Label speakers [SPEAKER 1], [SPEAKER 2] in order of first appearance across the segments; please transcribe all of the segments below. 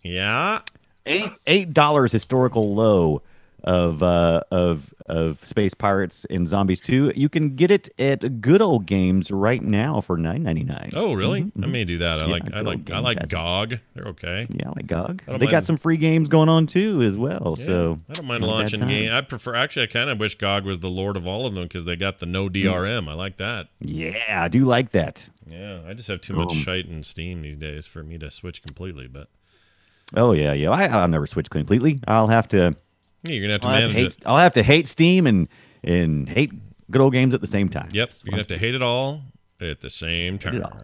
[SPEAKER 1] Yeah.
[SPEAKER 2] $8 historical low of Space Pirates and Zombies 2. You can get it at Good Old Games right now for $9.99.
[SPEAKER 1] Oh, really? I may do that.
[SPEAKER 2] Yeah,
[SPEAKER 1] I like GOG. They're okay.
[SPEAKER 2] Yeah, I like GOG.
[SPEAKER 1] I don't
[SPEAKER 2] They got
[SPEAKER 1] mind-
[SPEAKER 2] some free games going on too as well.
[SPEAKER 1] Yeah,
[SPEAKER 2] So
[SPEAKER 1] I don't mind
[SPEAKER 2] not a bad
[SPEAKER 1] launching
[SPEAKER 2] time.
[SPEAKER 1] game. I kind of wish GOG was the lord of all of them because they got the no DRM. I like that.
[SPEAKER 2] Yeah, I do like that.
[SPEAKER 1] Yeah, I just have too much shite in Steam these days for me to switch completely. But
[SPEAKER 2] Oh yeah, yeah. I'll never switch completely. I'll have to.
[SPEAKER 1] yeah, you're gonna have to
[SPEAKER 2] I'll have to
[SPEAKER 1] manage
[SPEAKER 2] hate,
[SPEAKER 1] it.
[SPEAKER 2] I'll have to hate Steam and hate Good Old Games at the same time.
[SPEAKER 1] Yep,
[SPEAKER 2] It's
[SPEAKER 1] you're gonna have to hate it all at the same
[SPEAKER 2] Hate it
[SPEAKER 1] time.
[SPEAKER 2] all.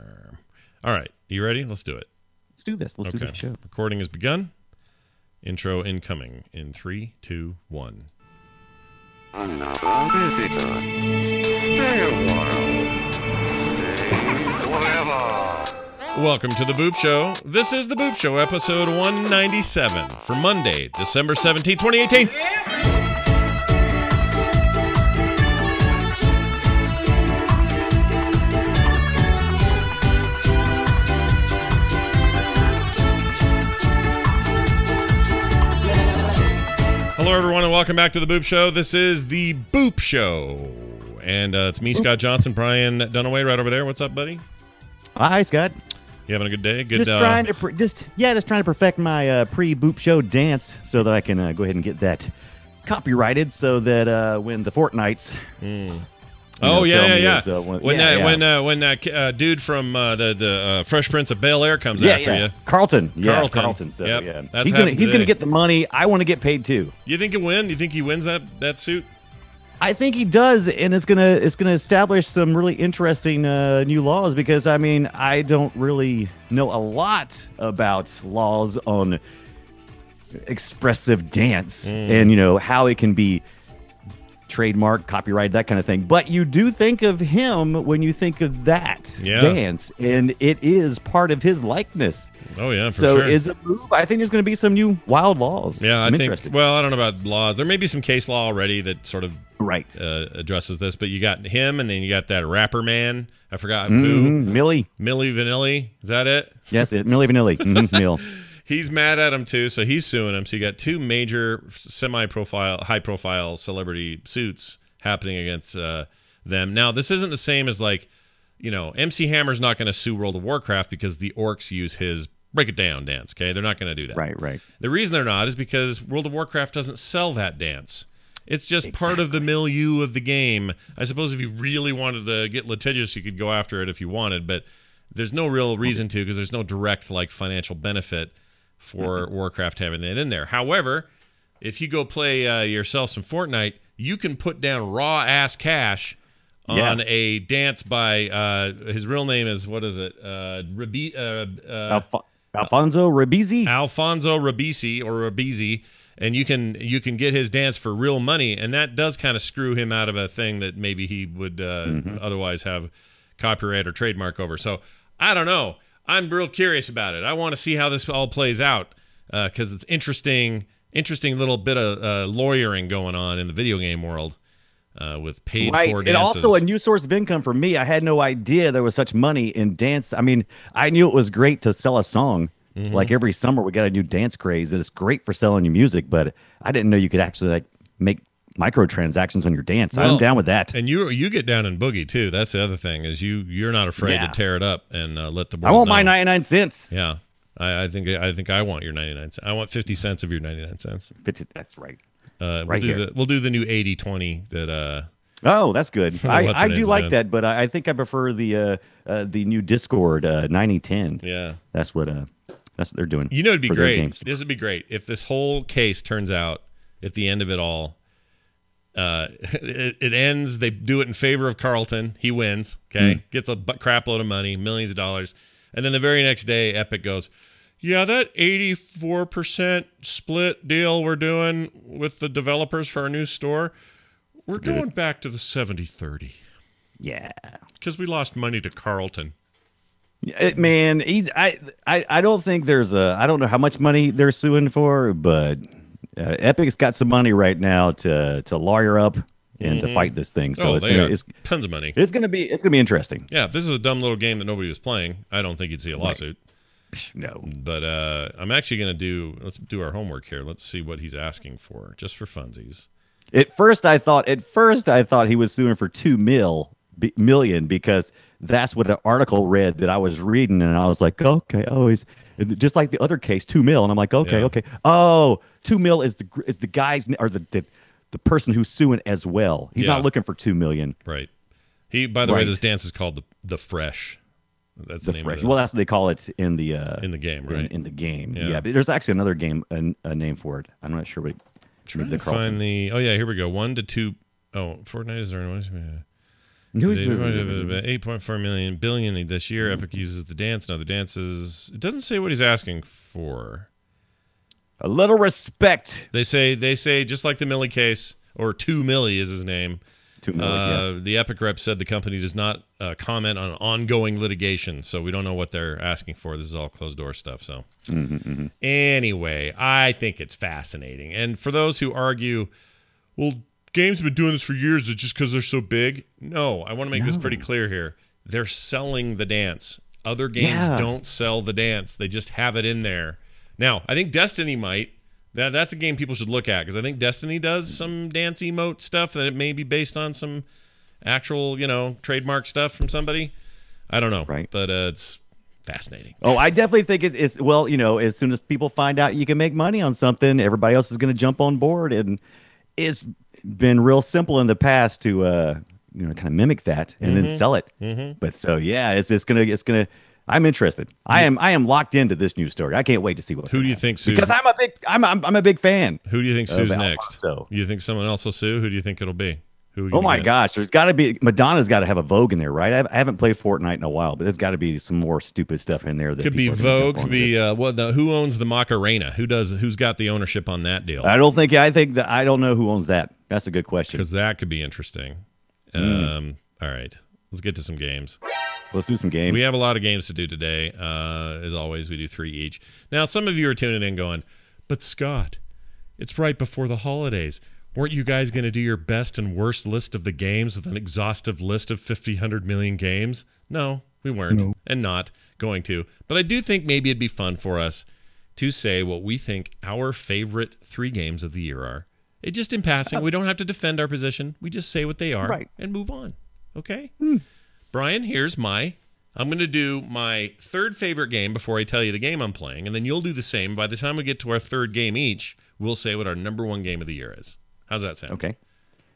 [SPEAKER 1] All right, you ready? Let's do it.
[SPEAKER 2] Let's do this. Let's do
[SPEAKER 1] Okay,
[SPEAKER 2] this show.
[SPEAKER 1] recording has begun. Intro incoming in 3, 2, 1.
[SPEAKER 3] Another visitor. Stay a while. Stay forever.
[SPEAKER 1] Welcome to the Boop Show. This is the Boop Show, episode 197 for Monday, December 17th, 2018. Hello, everyone, and welcome back to the Boop Show. This is the Boop Show. And it's me, Scott Johnson, Brian Dunaway, right over there. What's up, buddy?
[SPEAKER 2] Hi, Scott.
[SPEAKER 1] You having a good day? Good.
[SPEAKER 2] Just trying to just trying to perfect my pre-Boop Show dance so that I can go ahead and get that copyrighted, so that when the Fortnites.
[SPEAKER 1] Oh yeah,
[SPEAKER 2] sell
[SPEAKER 1] yeah,
[SPEAKER 2] me
[SPEAKER 1] yeah.
[SPEAKER 2] as,
[SPEAKER 1] When that dude from the Fresh Prince of Bel Air comes after you.
[SPEAKER 2] Carlton. Yeah,
[SPEAKER 1] Carlton.
[SPEAKER 2] Carlton. So
[SPEAKER 1] Yep,
[SPEAKER 2] yeah,
[SPEAKER 1] that's
[SPEAKER 2] he's
[SPEAKER 1] happened
[SPEAKER 2] gonna
[SPEAKER 1] today.
[SPEAKER 2] get the money. I want to get paid too.
[SPEAKER 1] You think he'll win? You think he wins that suit?
[SPEAKER 2] I think he does, and it's gonna establish some really interesting new laws, because I mean I don't really know a lot about laws on expressive dance and how it can be trademark, copyright, that kind of thing. But you do think of him when you think of that dance, and it is part of his likeness.
[SPEAKER 1] Oh yeah, for
[SPEAKER 2] So
[SPEAKER 1] sure.
[SPEAKER 2] is a move. I think there's going to be some new wild laws.
[SPEAKER 1] Yeah,
[SPEAKER 2] I'm
[SPEAKER 1] I think.
[SPEAKER 2] interested.
[SPEAKER 1] Well, I don't know about laws. There may be some case law already that sort of
[SPEAKER 2] Right.
[SPEAKER 1] addresses this. But you got him, and then you got that rapper man. I forgot who.
[SPEAKER 2] Millie.
[SPEAKER 1] Millie Vanilli. Is that it?
[SPEAKER 2] Yes, Millie Vanilli. Mill.
[SPEAKER 1] He's mad at him too, so he's suing him. So you got two major high-profile celebrity suits happening against them. Now, this isn't the same as MC Hammer's not going to sue World of Warcraft because the orcs use his Break It Down dance. Okay, they're not going to do that.
[SPEAKER 2] Right.
[SPEAKER 1] The reason they're not is because World of Warcraft doesn't sell that dance. It's just part of the milieu of the game. I suppose if you really wanted to get litigious, you could go after it if you wanted, but there's no real reason to, because there's no direct financial benefit for Warcraft having that in there. However, if you go play yourself some Fortnite, you can put down raw ass cash on a dance by his real name is, what is it?
[SPEAKER 2] Alfonso Ribisi.
[SPEAKER 1] Alfonso Ribisi or Ribisi, and you can get his dance for real money, and that does kind of screw him out of a thing that maybe he would otherwise have copyright or trademark over. So I don't know. I'm real curious about it. I want to see how this all plays out because it's interesting little bit of lawyering going on in the video game world with paid for dances.
[SPEAKER 2] And also a new source of income for me. I had no idea there was such money in dance. I mean, I knew it was great to sell a song. Like every summer we got a new dance craze, and it's great for selling your music, but I didn't know you could actually make microtransactions on your dance.
[SPEAKER 1] Well,
[SPEAKER 2] I'm down with that.
[SPEAKER 1] And you get down in boogie too. That's the other thing, is you're not afraid to tear it up and let the world
[SPEAKER 2] I want
[SPEAKER 1] know.
[SPEAKER 2] my 99 cents.
[SPEAKER 1] Yeah. I think I want your 99 cents. I want 50 cents of your 99 cents.
[SPEAKER 2] That's right.
[SPEAKER 1] We'll do the new 80-20 that
[SPEAKER 2] Oh, that's good.
[SPEAKER 1] What's
[SPEAKER 2] I
[SPEAKER 1] her
[SPEAKER 2] do
[SPEAKER 1] name's
[SPEAKER 2] like
[SPEAKER 1] doing.
[SPEAKER 2] that, but I think I prefer the new Discord 9010.
[SPEAKER 1] Yeah.
[SPEAKER 2] That's what they're doing.
[SPEAKER 1] You know, it'd be
[SPEAKER 2] for their
[SPEAKER 1] great.
[SPEAKER 2] games.
[SPEAKER 1] This would be great if this whole case turns out at the end of it all, it ends. They do it in favor of Carlton. He wins. Okay, gets a crap load of money, millions of dollars, and then the very next day, Epic goes, "Yeah, that 84% split deal we're doing with the developers for our new store, we're going back to the 70-30
[SPEAKER 2] Yeah.
[SPEAKER 1] because we lost money to Carlton."
[SPEAKER 2] Man, I don't think there's I don't know how much money they're suing for, but Epic's got some money right now to lawyer up and to fight this thing. So
[SPEAKER 1] They got tons of money.
[SPEAKER 2] it's gonna be interesting.
[SPEAKER 1] Yeah, if this is a dumb little game that nobody was playing, I don't think you'd see a lawsuit.
[SPEAKER 2] No.
[SPEAKER 1] But I'm actually going to let's do our homework here. Let's see what he's asking for, just for funsies.
[SPEAKER 2] At first, I thought he was suing for $2 million because that's what an article read that I was reading, and I was like, okay, he's just like the other case, $2 million. And I'm like, okay. Oh, $2 million is the guy's or the person who's suing as well. He's not looking for $2 million.
[SPEAKER 1] Right. By the way, this dance is called the Fresh. That's the name
[SPEAKER 2] Fresh.
[SPEAKER 1] of it.
[SPEAKER 2] Well, that's what they call it in the
[SPEAKER 1] game, right?
[SPEAKER 2] In the game,
[SPEAKER 1] Yeah.
[SPEAKER 2] But there's actually another game, a name for it. I'm not sure what.
[SPEAKER 1] Trying to find the. Oh yeah, here we go. 1 to 2. Oh, Fortnite is there. 8.4 billion this year. Epic uses the dance and other dances. It doesn't say what he's asking for.
[SPEAKER 2] A little respect.
[SPEAKER 1] They say just like the Millie case, or 2 Millie is his name.
[SPEAKER 2] 2 million.
[SPEAKER 1] The Epic rep said the company does not comment on ongoing litigation, so we don't know what they're asking for. This is all closed door stuff. So anyway, I think it's fascinating. And for those who argue, well, games have been doing this for years, it's just because they're so big. No, I want to make this pretty clear here. They're selling the dance. Other games don't sell the dance. They just have it in there. Now, I think Destiny might. That's a game people should look at, because I think Destiny does some dance emote stuff that it may be based on some actual, trademark stuff from somebody. I don't know.
[SPEAKER 2] Right.
[SPEAKER 1] But it's fascinating.
[SPEAKER 2] Oh, I definitely think it's well, as soon as people find out you can make money on something, everybody else is going to jump on board, and it's been real simple in the past to kind of mimic that and then sell it. But so it's gonna. I'm interested. I am locked into this news story. I can't wait to see what.
[SPEAKER 1] Who do you think sues?
[SPEAKER 2] Because I'm a big fan.
[SPEAKER 1] Who do you think sues next?
[SPEAKER 2] So
[SPEAKER 1] You think someone else will sue? Who do you think it'll be?
[SPEAKER 2] Oh my gosh, there's got to be Madonna's got to have a Vogue in there, right? I haven't played Fortnite in a while, but there's got to be some more stupid stuff in there. That
[SPEAKER 1] could be Vogue. Could be who owns the Macarena? Who's got the ownership on that deal?
[SPEAKER 2] I think that I don't know who owns that. That's a good question.
[SPEAKER 1] Because that could be interesting. All right, let's get to some games.
[SPEAKER 2] Let's do some games.
[SPEAKER 1] We have a lot of games to do today. As always, we do 3 each. Now, some of you are tuning in going, but Scott, it's right before the holidays. Weren't you guys going to do your best and worst list of the games with an exhaustive list of 100 million games? No, we weren't, and not going to. But I do think maybe it'd be fun for us to say what we think our favorite 3 games of the year are. It just in passing. We don't have to defend our position. We just say what they are and move on. Okay? Brian, I'm going to do my 3rd favorite game before I tell you the game I'm playing, and then you'll do the same. By the time we get to our 3rd game each, we'll say what our number 1 game of the year is. How's that sound?
[SPEAKER 2] Okay,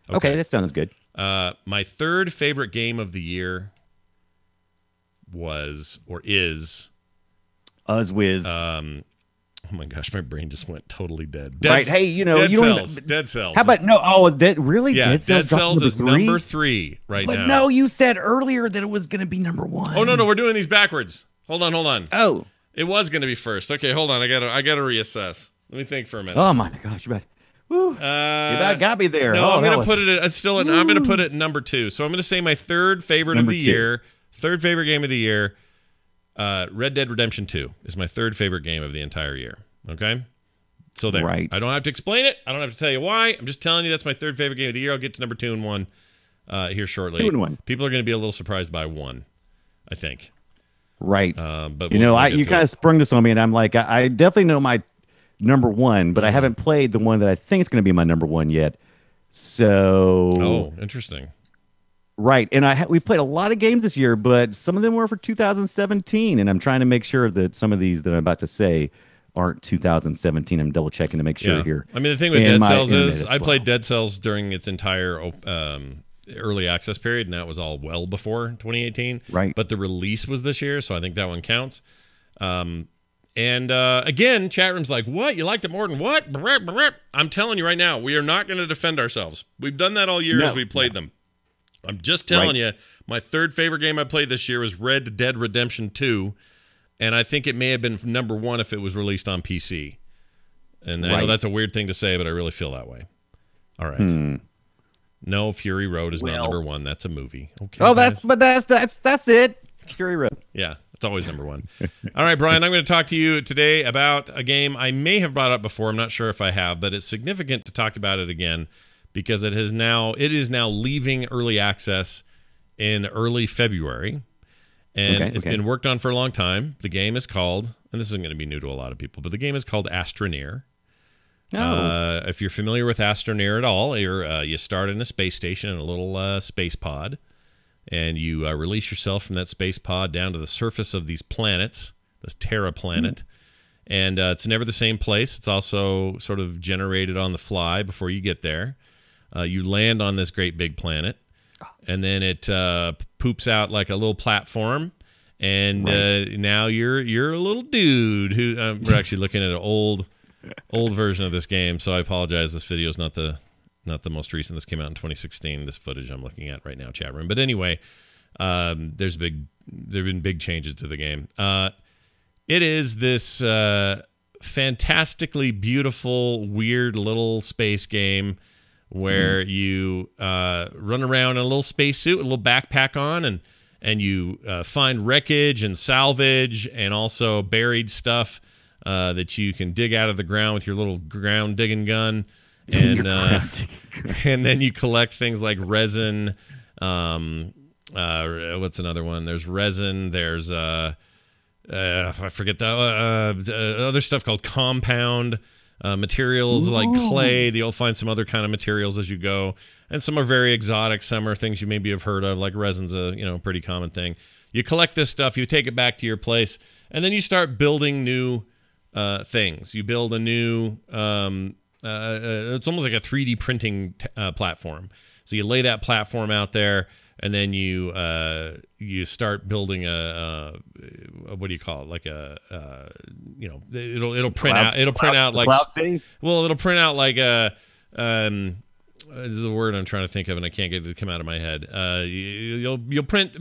[SPEAKER 2] that sounds good.
[SPEAKER 1] My 3rd favorite game of the year is
[SPEAKER 2] Uzwiz.
[SPEAKER 1] Oh my gosh, my brain just went totally dead.
[SPEAKER 2] Hey,
[SPEAKER 1] Dead Cells.
[SPEAKER 2] How about it's Dead? Really?
[SPEAKER 1] Yeah,
[SPEAKER 2] Dead
[SPEAKER 1] Cells is number 3 now.
[SPEAKER 2] But no, you said earlier that it was going to be number 1.
[SPEAKER 1] Oh no, we're doing these backwards. Hold on.
[SPEAKER 2] Oh,
[SPEAKER 1] it was going to be first. Okay, hold on. I gotta reassess. Let me think for a minute.
[SPEAKER 2] Oh my gosh, you got me there.
[SPEAKER 1] No, I'm gonna put it. I'm gonna put it number 2. So I'm gonna say my 3rd favorite of the year, 3rd favorite game of the year. Red Dead Redemption 2 is my 3rd favorite game of the entire year. Okay, so there.
[SPEAKER 2] Right.
[SPEAKER 1] I don't have to explain it. I don't have to tell you why. I'm just telling you that's my 3rd favorite game of the year. I'll get to number 2 and 1 here shortly.
[SPEAKER 2] 2 and 1.
[SPEAKER 1] People are going to be a little surprised by 1, I think.
[SPEAKER 2] Right.
[SPEAKER 1] But
[SPEAKER 2] you kind of sprung this on me, and I'm like, I definitely know my number 1, but I haven't played the one that I think is going to be my number 1 yet. So.
[SPEAKER 1] Oh, interesting.
[SPEAKER 2] Right, and we've played a lot of games this year, but some of them were for 2017, and I'm trying to make sure that some of these that I'm about to say aren't 2017. I'm double checking to make sure here.
[SPEAKER 1] I mean, the thing with Dead Cells is I played Dead Cells during its entire early access period, and that was all well before 2018.
[SPEAKER 2] Right,
[SPEAKER 1] but the release was this year, so I think that one counts. Again, chat room's like, what? You liked it more than what? I'm telling you right now, we are not going to defend ourselves. We've done that all year as we played them. I'm just telling you, my 3rd favorite game I played this year was Red Dead Redemption 2, and I think it may have been number 1 if it was released on PC. And I know that's a weird thing to say, but I really feel that way. All right. No, Fury Road is not number 1. That's a movie. Okay.
[SPEAKER 2] Oh, that's it. Fury Road.
[SPEAKER 1] Yeah, it's always number 1. All right, Brian, I'm going to talk to you today about a game I may have brought up before. I'm not sure if I have, but it's significant to talk about it again, because it is now leaving early access in early February, and it's been worked on for a long time. The game is called and this isn't going to be new to a lot of people, but the game is called Astroneer.
[SPEAKER 2] Oh.
[SPEAKER 1] If you're familiar with Astroneer at all, you start in a space station in a little space pod, and you release yourself from that space pod down to the surface of these planets, this Terra planet. And it's never the same place. It's also sort of generated on the fly before you get there. You land on this great big planet, and then it poops out like a little platform. And now you're a little dude who we're actually looking at an old version of this game. So I apologize. This video is not the most recent. This came out in 2016. This footage I'm looking at right now, chat room. But anyway, there've been big changes to the game. It is this fantastically beautiful, weird little space game where you run around in a little spacesuit, a little backpack on, and you find wreckage and salvage and also buried stuff that you can dig out of the ground with your little ground digging gun. And and then you collect things like resin. What's another one? There's resin. There's I forget the other stuff called compound materials like clay. You'll find some other kind of materials as you go, and some are very exotic. Some are things you maybe have heard of, like resin's a pretty common thing. You collect this stuff, you take it back to your place, and then you start building new things. You build a new it's almost like a 3D printing platform. So you lay that platform out there, and then you start building a what do you call it? Like a it'll print out like
[SPEAKER 2] Cloud City?
[SPEAKER 1] Well, it'll print out like a this is a word I'm trying to think of, and I can't get it to come out of my head. You'll print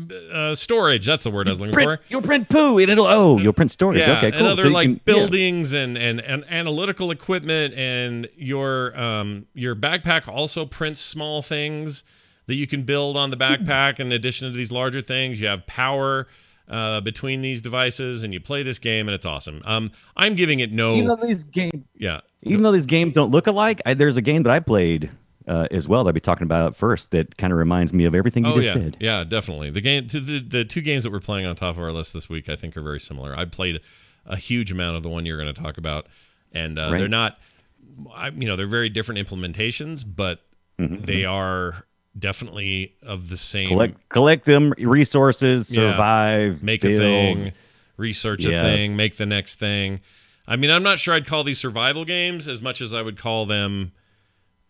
[SPEAKER 1] storage. That's the word I was looking for.
[SPEAKER 2] You'll print poo, and you'll print storage.
[SPEAKER 1] Yeah,
[SPEAKER 2] okay, cool.
[SPEAKER 1] and other
[SPEAKER 2] So
[SPEAKER 1] buildings and analytical equipment, and your backpack also prints small things that you can build on the backpack. In addition to these larger things, you have power between these devices, and you play this game, and it's awesome. I'm giving it no.
[SPEAKER 2] Even though these games don't look alike, there's a game that I played as well that I'll be talking about first that kind of reminds me of everything you just said.
[SPEAKER 1] Yeah, definitely. The two games that we're playing on top of our list this week, I think, are very similar. I played a huge amount of the one you're going to talk about, and they're not, they're very different implementations, but they are definitely of the same.
[SPEAKER 2] Collect them resources, survive,
[SPEAKER 1] make
[SPEAKER 2] build.
[SPEAKER 1] A thing, research a thing, make the next thing. I mean, I'm not sure I'd call these survival games as much as I would call them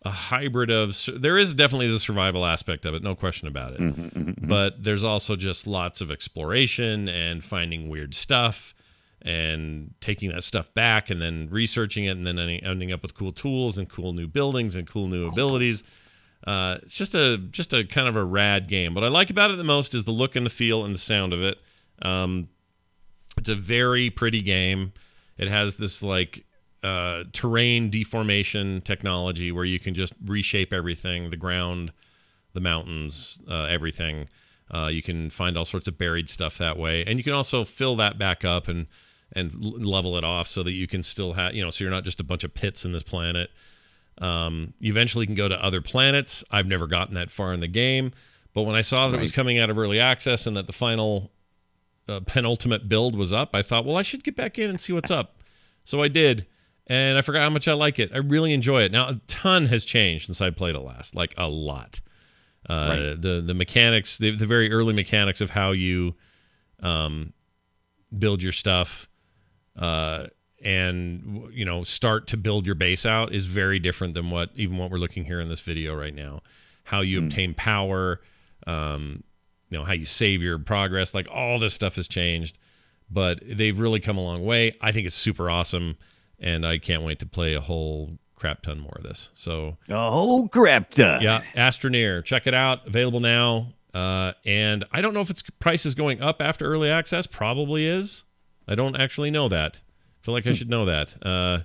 [SPEAKER 1] a hybrid of. There is definitely the survival aspect of it, no question about it. But there's also just lots of exploration and finding weird stuff and taking that stuff back and then researching it and then ending up with cool tools and cool new buildings and cool new abilities. It's just a kind of a rad game. What I like about it the most is the look and the feel and the sound of it. It's a very pretty game. It has this like terrain deformation technology where you can just reshape everything, the ground, the mountains, everything. You can find all sorts of buried stuff that way, and you can also fill that back up and level it off so that you can still have, so you're not just a bunch of pits in this planet. You eventually can go to other planets. I've never gotten that far in the game, but when I saw that it was coming out of early access and that the final penultimate build was up, I thought, well, I should get back in and see what's up. So I did, and I forgot how much I like it. I really enjoy it. Now, a ton has changed since I played it last, like a lot. The mechanics, the very early mechanics of how you build your stuff and start to build your base out is very different than what we're looking here in this video right now. How you obtain power, how you save your progress, like all this stuff has changed, but they've really come a long way. I think it's super awesome, and I can't wait to play a whole crap ton more of this. So
[SPEAKER 2] a whole crap ton.
[SPEAKER 1] Yeah, Astroneer, check it out. Available now. And I don't know if its price is going up after early access. Probably is. I don't actually know that. I feel like I should know that.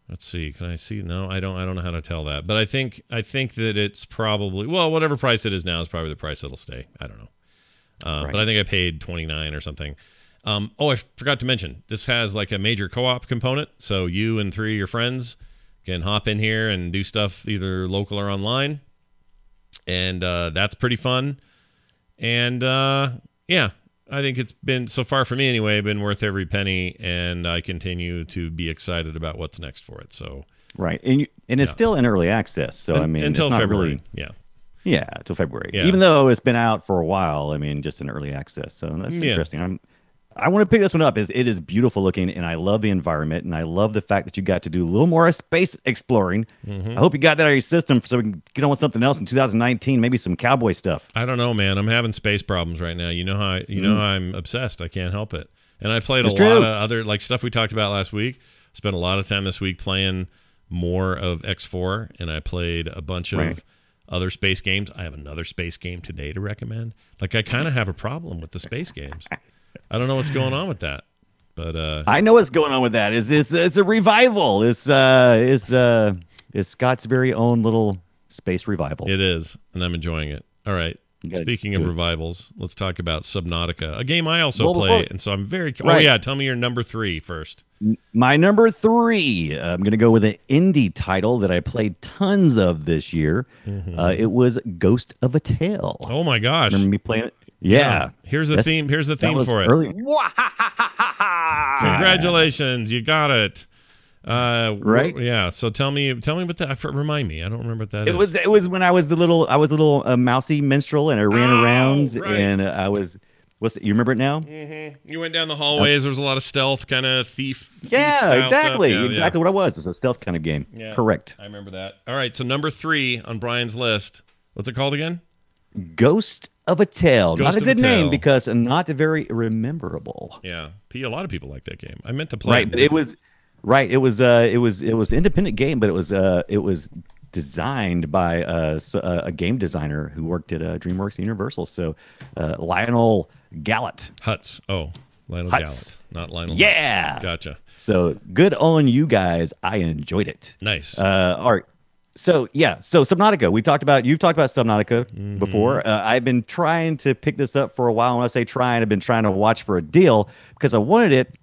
[SPEAKER 1] Let's see. Can I see? No, I don't know how to tell that. But I think that it's probably, well, whatever price it is now is probably the price that'll stay. I don't know. But I think I paid $29 or something. Oh, I forgot to mention, this has like a major co-op component. So you and 3 of your friends can hop in here and do stuff either local or online. And that's pretty fun. And yeah, I think it's been, so far for me anyway, been worth every penny, and I continue to be excited about what's next for it. So
[SPEAKER 2] right, and it's still in early access. So I mean,
[SPEAKER 1] until
[SPEAKER 2] it's not
[SPEAKER 1] February,
[SPEAKER 2] really, yeah, until February.
[SPEAKER 1] Yeah.
[SPEAKER 2] Even though it's been out for a while, I mean, just in early access. So that's interesting. I want to pick this one up. It is beautiful looking, and I love the environment, and I love the fact that you got to do a little more space exploring. I hope you got that out of your system so we can get on with something else in 2019, maybe some cowboy stuff.
[SPEAKER 1] I don't know, man. I'm having space problems right now. You know how I'm obsessed. I can't help it. And I played a lot of other like stuff we talked about last week. Spent a lot of time this week playing more of X4, and I played a bunch of other space games. I have another space game today to recommend. Like, I kind of have a problem with the space games. I don't know what's going on with that, but
[SPEAKER 2] I know what's going on with that. It's a revival. It's Scott's very own little space revival.
[SPEAKER 1] It is, and I'm enjoying it. All right. Speaking of revivals, let's talk about Subnautica, a game I also play, and so I'm very. Oh yeah, tell me your number 3 first.
[SPEAKER 2] My number 3, I'm going to go with an indie title that I played tons of this year. It was Ghost of a Tale.
[SPEAKER 1] Oh my gosh!
[SPEAKER 2] Remember me playing it? Yeah.
[SPEAKER 1] Here's the theme. Here's the theme for it. Congratulations, you got it.
[SPEAKER 2] Right?
[SPEAKER 1] Yeah. So tell me what that. Remind me. I don't remember what that is.
[SPEAKER 2] It was when I was the little mousy minstrel, and I ran around, and I was. You remember it now?
[SPEAKER 1] You went down the hallways. There was a lot of stealth, kind of thief.
[SPEAKER 2] Yeah, exactly.
[SPEAKER 1] Stuff.
[SPEAKER 2] Exactly what it was. It's a stealth kind of game.
[SPEAKER 1] Yeah,
[SPEAKER 2] correct.
[SPEAKER 1] I remember that. All right. So number 3 on Brian's list. What's it called again?
[SPEAKER 2] Ghost of a Tale. Not a good name because not very rememberable.
[SPEAKER 1] Yeah, a lot of people like that game. I meant to play.
[SPEAKER 2] Right, but it was independent game, but it was designed by a game designer who worked at DreamWorks Universal. So Lionel Gallant.
[SPEAKER 1] Hutz. Oh, Lionel Gallant, not Lionel.
[SPEAKER 2] Yeah,
[SPEAKER 1] Hutz. Gotcha.
[SPEAKER 2] So good on you guys. I enjoyed it.
[SPEAKER 1] Nice.
[SPEAKER 2] All right. So Subnautica. You've talked about Subnautica before. I've been trying to pick this up for a while. When I say trying, I've been trying to watch for a deal because I wanted it,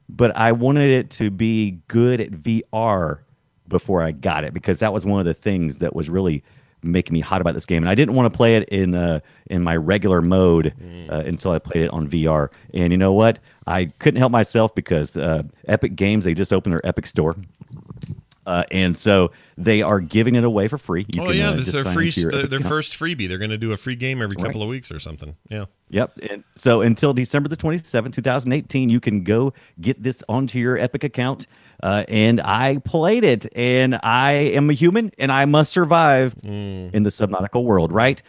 [SPEAKER 2] but I wanted it to be good at VR before I got it, because that was one of the things that was really making me hot about this game. And I didn't want to play it in my regular mode until I played it on VR. And you know what? I couldn't help myself because Epic Games, they just opened their Epic Store. And so they are giving it away for free.
[SPEAKER 1] This is their first freebie. They're going to do a free game every couple of weeks or something. Yeah.
[SPEAKER 2] Yep. And so until December the 27th, 2018, you can go get this onto your Epic account. And I played it, and I am a human, and I must survive in the Subnautica world, right?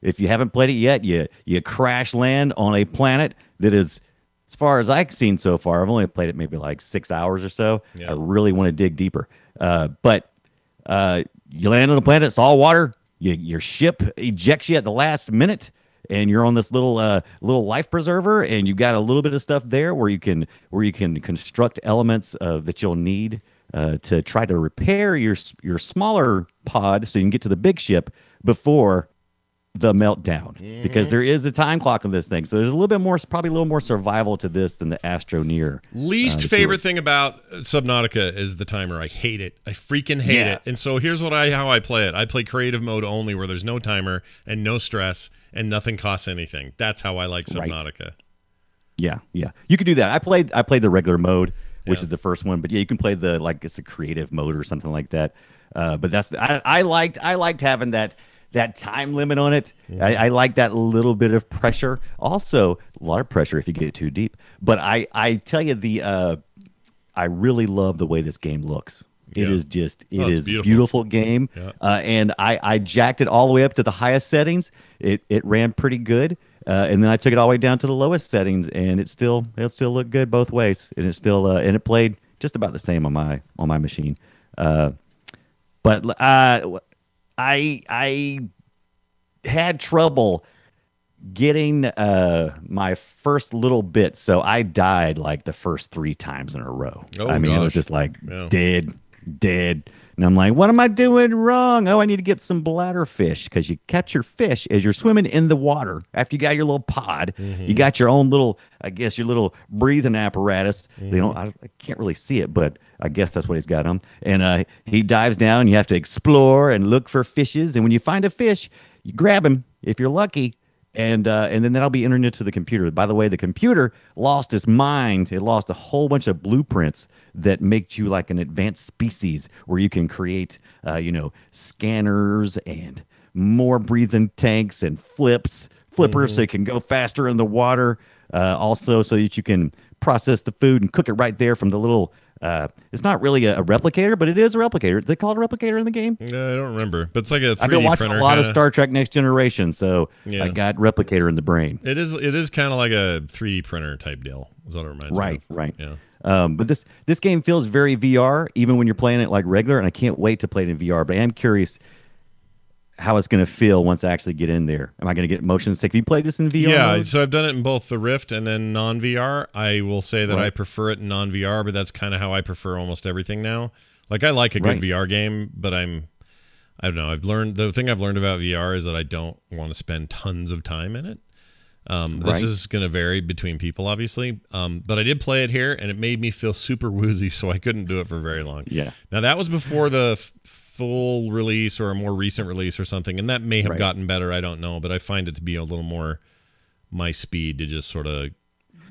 [SPEAKER 2] If you haven't played it yet, you crash land on a planet that is, as far as I've seen so far, I've only played it maybe like 6 hours or so. Yeah. I really want to dig deeper. But you land on a planet, it's all water. Your ship ejects you at the last minute, and you're on this little life preserver, and you've got a little bit of stuff there where you can construct elements that you'll need to try to repair your smaller pod so you can get to the big ship before the meltdown, because there is a time clock on this thing. So there's probably a little more survival to this than the Astroneer.
[SPEAKER 1] Least favorite thing about Subnautica is the timer. I hate it. I freaking hate it. And so here's how I play it. I play creative mode only, where there's no timer and no stress and nothing costs anything. That's how I like Subnautica.
[SPEAKER 2] Right. Yeah. You could do that. I played the regular mode, which is the first one, but yeah, you can play it's a creative mode or something like that. But that's I liked having that time limit on it. I like that little bit of pressure. Also, a lot of pressure if you get too deep. But I tell you, I really love the way this game looks. It is a beautiful game. Yeah. And I jacked it all the way up to the highest settings. It ran pretty good. And then I took it all the way down to the lowest settings, and it still looked good both ways. And it played just about the same on my machine. But I had trouble getting my first little bit, so I died like the first 3 times in a row. It was just like dead, and I'm like, what am I doing wrong? Oh, I need to get some bladderfish, because you catch your fish as you're swimming in the water. After you got your little pod, you got your own little, your little breathing apparatus. I can't really see it, but I guess that's what he's got on. And he dives down. You have to explore and look for fishes. And when you find a fish, you grab him if you're lucky, and then that'll be entered into the computer. By the way, the computer lost its mind. It lost a whole bunch of blueprints that make you like an advanced species, where you can create, scanners and more breathing tanks and flippers, so you can go faster in the water. Also, so that you can process the food and cook it right there from the little. It's not really a replicator, but it is a replicator. Did they call it a replicator in the game?
[SPEAKER 1] I don't remember, but it's like a 3D
[SPEAKER 2] I've been watching
[SPEAKER 1] printer.
[SPEAKER 2] a lot of
[SPEAKER 1] kinda.
[SPEAKER 2] Star Trek Next Generation, so
[SPEAKER 1] Yeah.
[SPEAKER 2] I got replicator in the brain.
[SPEAKER 1] It is kind of like a 3D printer type deal. Is what it reminds me of.
[SPEAKER 2] Right.
[SPEAKER 1] Yeah.
[SPEAKER 2] But this game feels very VR, even when you're playing it like regular, and I can't wait to play it in VR. But I am curious how it's going to feel once I actually get in there. Am I going to get motion sick? Have you played this in VR?
[SPEAKER 1] Yeah,
[SPEAKER 2] mode?
[SPEAKER 1] so I've done it in both the Rift and then non-VR. I will say that
[SPEAKER 2] Right.
[SPEAKER 1] I prefer it in non-VR, but that's kind of how I prefer almost everything now. Like I like a good
[SPEAKER 2] Right.
[SPEAKER 1] VR game, but I don't know. The thing I've learned about VR is that I don't want to spend tons of time in it. This
[SPEAKER 2] Right.
[SPEAKER 1] is going to vary between people, obviously. But I did play it here, and it made me feel super woozy, so I couldn't do it for very long.
[SPEAKER 2] Yeah.
[SPEAKER 1] Now, that was before the full release or a more recent release or something, and that may have
[SPEAKER 2] Right.
[SPEAKER 1] gotten better. I don't know, but I find it to be a little more my speed to just sort of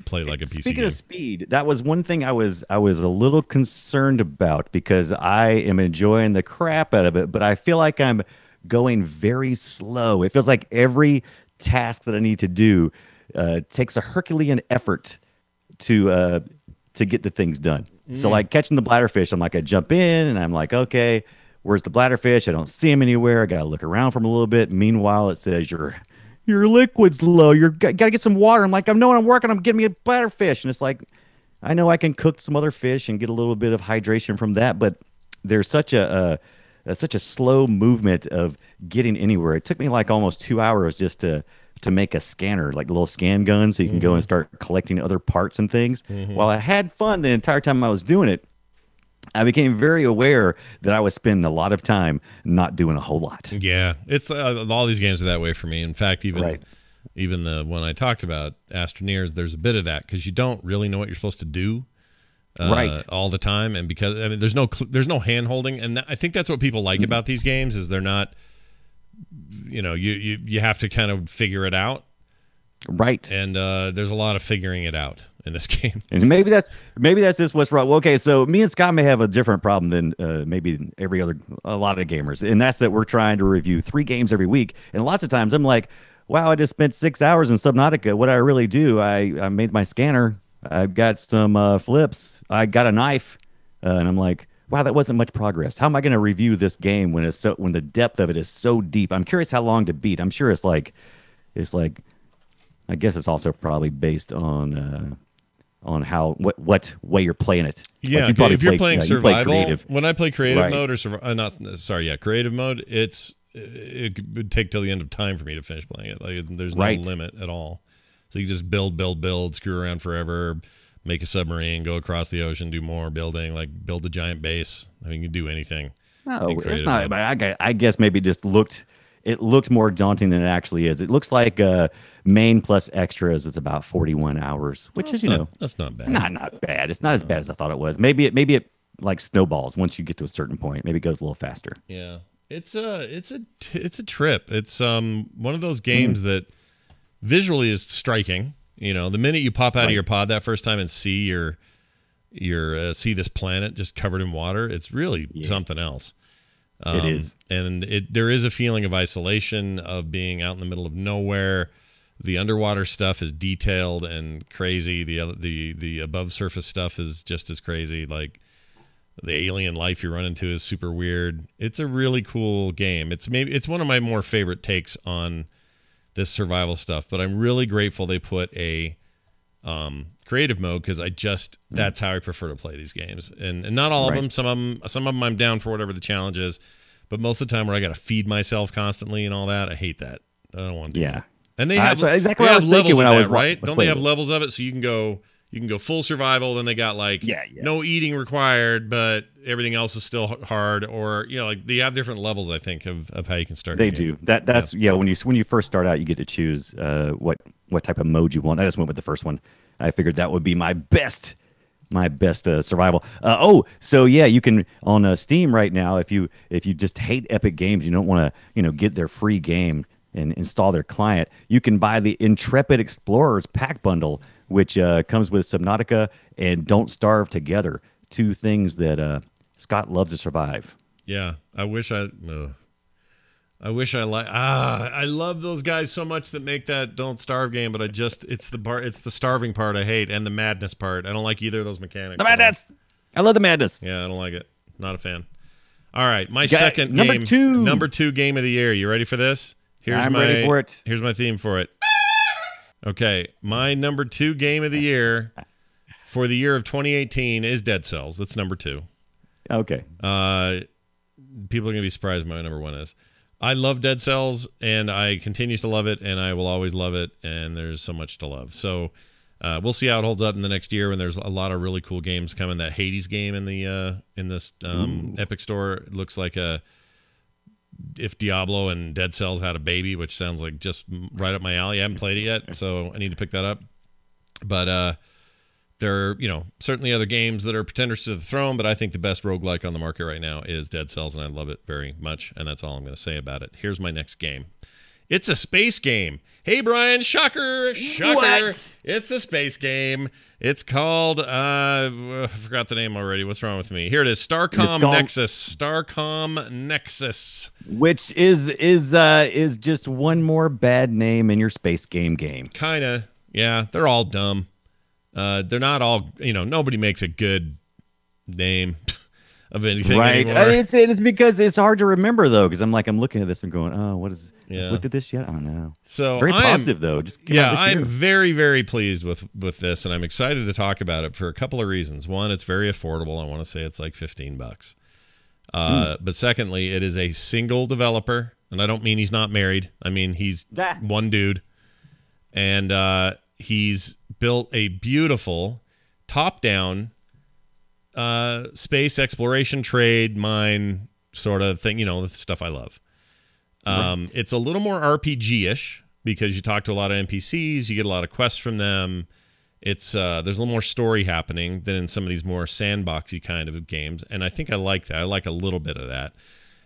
[SPEAKER 1] play like a PC
[SPEAKER 2] Speaking
[SPEAKER 1] game.
[SPEAKER 2] of speed, that was one thing I was a little concerned about, because I am enjoying the crap out of it, but I feel like I'm going very slow. It feels like every task that I need to do takes a Herculean effort to get the things done. So like catching the bladderfish, I'm like, I jump in and I'm like, okay, where's the bladderfish? I don't see him anywhere. I gotta look around for him a little bit. Meanwhile, it says your liquid's low. Gotta get some water. I'm like, I'm working. I'm getting me a bladderfish, and it's like, I know I can cook some other fish and get a little bit of hydration from that, but there's such a slow movement of getting anywhere. It took me like almost 2 hours just to make a scanner, like a little scan gun, so you can go and start collecting other parts and things. While I had fun the entire time I was doing it, I became very aware that I was spending a lot of time not doing a whole lot.
[SPEAKER 1] Yeah, it's all these games are that way for me. In fact,
[SPEAKER 2] Right.
[SPEAKER 1] even the one I talked about, Astroneers, there's a bit of that because you don't really know what you're supposed to do.
[SPEAKER 2] Right.
[SPEAKER 1] All the time, and because there's no hand holding, and I think that's what people like about these games is they're not, you have to kind of figure it out,
[SPEAKER 2] Right.
[SPEAKER 1] and there's a lot of figuring it out in this game.
[SPEAKER 2] And maybe that's just what's wrong. Well, okay, so me and Scott may have a different problem than maybe a lot of gamers, and that's that we're trying to review 3 games every week, and lots of times I'm like, wow, I just spent 6 hours in Subnautica. What did I really do? I made my scanner. I've got some flips. I got a knife, and I'm like, wow, that wasn't much progress. How am I going to review this game when the depth of it is so deep? I'm curious how long to beat. I'm sure it's like, I guess it's also probably based on what way you're playing it.
[SPEAKER 1] Yeah,
[SPEAKER 2] Like, you probably
[SPEAKER 1] if you're
[SPEAKER 2] played-
[SPEAKER 1] playing
[SPEAKER 2] you play
[SPEAKER 1] survival,
[SPEAKER 2] creative.
[SPEAKER 1] when I play creative
[SPEAKER 2] Right.
[SPEAKER 1] mode creative mode, it would take till the end of time for me to finish playing it. Like there's no
[SPEAKER 2] Right.
[SPEAKER 1] limit at all. So you just build, screw around forever, make a submarine, go across the ocean, do more building, like build a giant base. I mean, you can do anything.
[SPEAKER 2] No,
[SPEAKER 1] in
[SPEAKER 2] it's
[SPEAKER 1] creative
[SPEAKER 2] not.
[SPEAKER 1] mode.
[SPEAKER 2] But I guess maybe it looked more daunting than it actually is. It looks like main plus extras is about 41 hours, which
[SPEAKER 1] Well,
[SPEAKER 2] is
[SPEAKER 1] that's not bad.
[SPEAKER 2] not bad. It's not as bad as I thought it was. Maybe it like snowballs once you get to a certain point. Maybe it goes a little faster.
[SPEAKER 1] Yeah, it's a trip. It's one of those games that visually is striking. The minute you pop out of
[SPEAKER 2] Right.
[SPEAKER 1] your pod that first time and see see this planet just covered in water, it's really something else.
[SPEAKER 2] It is.
[SPEAKER 1] And there is a feeling of isolation, of being out in the middle of nowhere. The underwater stuff is detailed and crazy. The above surface stuff is just as crazy. Like the alien life you run into is super weird. It's a really cool game. It's one of my more favorite takes on this survival stuff. But I'm really grateful they put a creative mode, because that's how I prefer to play these games. And not all of
[SPEAKER 2] Right.
[SPEAKER 1] them. Some of them I'm down for whatever the challenge is. But most of the time where I got to feed myself constantly and all that, I hate that. I don't want to do
[SPEAKER 2] Yeah.
[SPEAKER 1] that. And they have,
[SPEAKER 2] so exactly
[SPEAKER 1] they
[SPEAKER 2] what I
[SPEAKER 1] have
[SPEAKER 2] was thinking
[SPEAKER 1] levels
[SPEAKER 2] when
[SPEAKER 1] of
[SPEAKER 2] I
[SPEAKER 1] that,
[SPEAKER 2] was
[SPEAKER 1] right? Don't they have
[SPEAKER 2] playing it.
[SPEAKER 1] levels of it? So you can go full survival. Then they got like
[SPEAKER 2] Yeah.
[SPEAKER 1] no eating required, but everything else is still hard. Or like they have different levels, I think, of how you can start.
[SPEAKER 2] They
[SPEAKER 1] your game.
[SPEAKER 2] do. That's when you first start out, you get to choose what type of mode you want. I just went with the first one. I figured that would be my best survival. So yeah, you can on Steam right now. If you just hate Epic Games, you don't want to get their free game. and install their client, you can buy the Intrepid Explorers pack bundle, which comes with Subnautica and Don't Starve together. Two things that Scott loves to survive.
[SPEAKER 1] Yeah, I wish I I love those guys so much that make that Don't Starve game, but it's the starving part I hate and the madness part. I don't like either of those mechanics.
[SPEAKER 2] The madness. I love the madness.
[SPEAKER 1] Yeah, I don't like it. Not a fan. All right, my number two game of the year. You ready for this?
[SPEAKER 2] I'm ready for it.
[SPEAKER 1] Here's my theme for it. Okay, my number 2 game of the year for the year of 2018 is Dead Cells. That's number 2.
[SPEAKER 2] Okay.
[SPEAKER 1] People are going to be surprised my number 1 is. I love Dead Cells, and I continue to love it, and I will always love it, and there's so much to love. So we'll see how it holds up in the next year when there's a lot of really cool games coming. That Hades game in this Epic Store looks like if Diablo and Dead Cells had a baby, which sounds like just right up my alley. I haven't played it yet, so I need to pick that up. But there are, certainly other games that are pretenders to the throne, but I think the best roguelike on the market right now is Dead Cells, and I love it very much, and that's all I'm going to say about it. Here's my next game. It's a space game. Hey, Brian, shocker.
[SPEAKER 2] What?
[SPEAKER 1] It's a space game. It's called, I forgot the name already. What's wrong with me? Here it is, Starcom Nexus. Starcom Nexus.
[SPEAKER 2] Which is just one more bad name in your space game.
[SPEAKER 1] Kind of. Yeah, they're all dumb. They're not all, nobody makes a good name of anything anymore.
[SPEAKER 2] It's because it's hard to remember, though, because I'm looking at this and going, oh, what did this yet? I don't know.
[SPEAKER 1] So
[SPEAKER 2] very positive, though.
[SPEAKER 1] I'm very, very pleased with this, and I'm excited to talk about it for a couple of reasons. One, it's very affordable. I want to say it's like $15. But secondly, it is a single developer, and I don't mean he's not married. I mean he's one dude, and he's built a beautiful top-down space exploration, trade, mine sort of thing, the stuff I love. Right. It's a little more RPG-ish because you talk to a lot of NPCs, you get a lot of quests from them. It's there's a little more story happening than in some of these more sandboxy kind of games, and I think I like that. I like a little bit of that,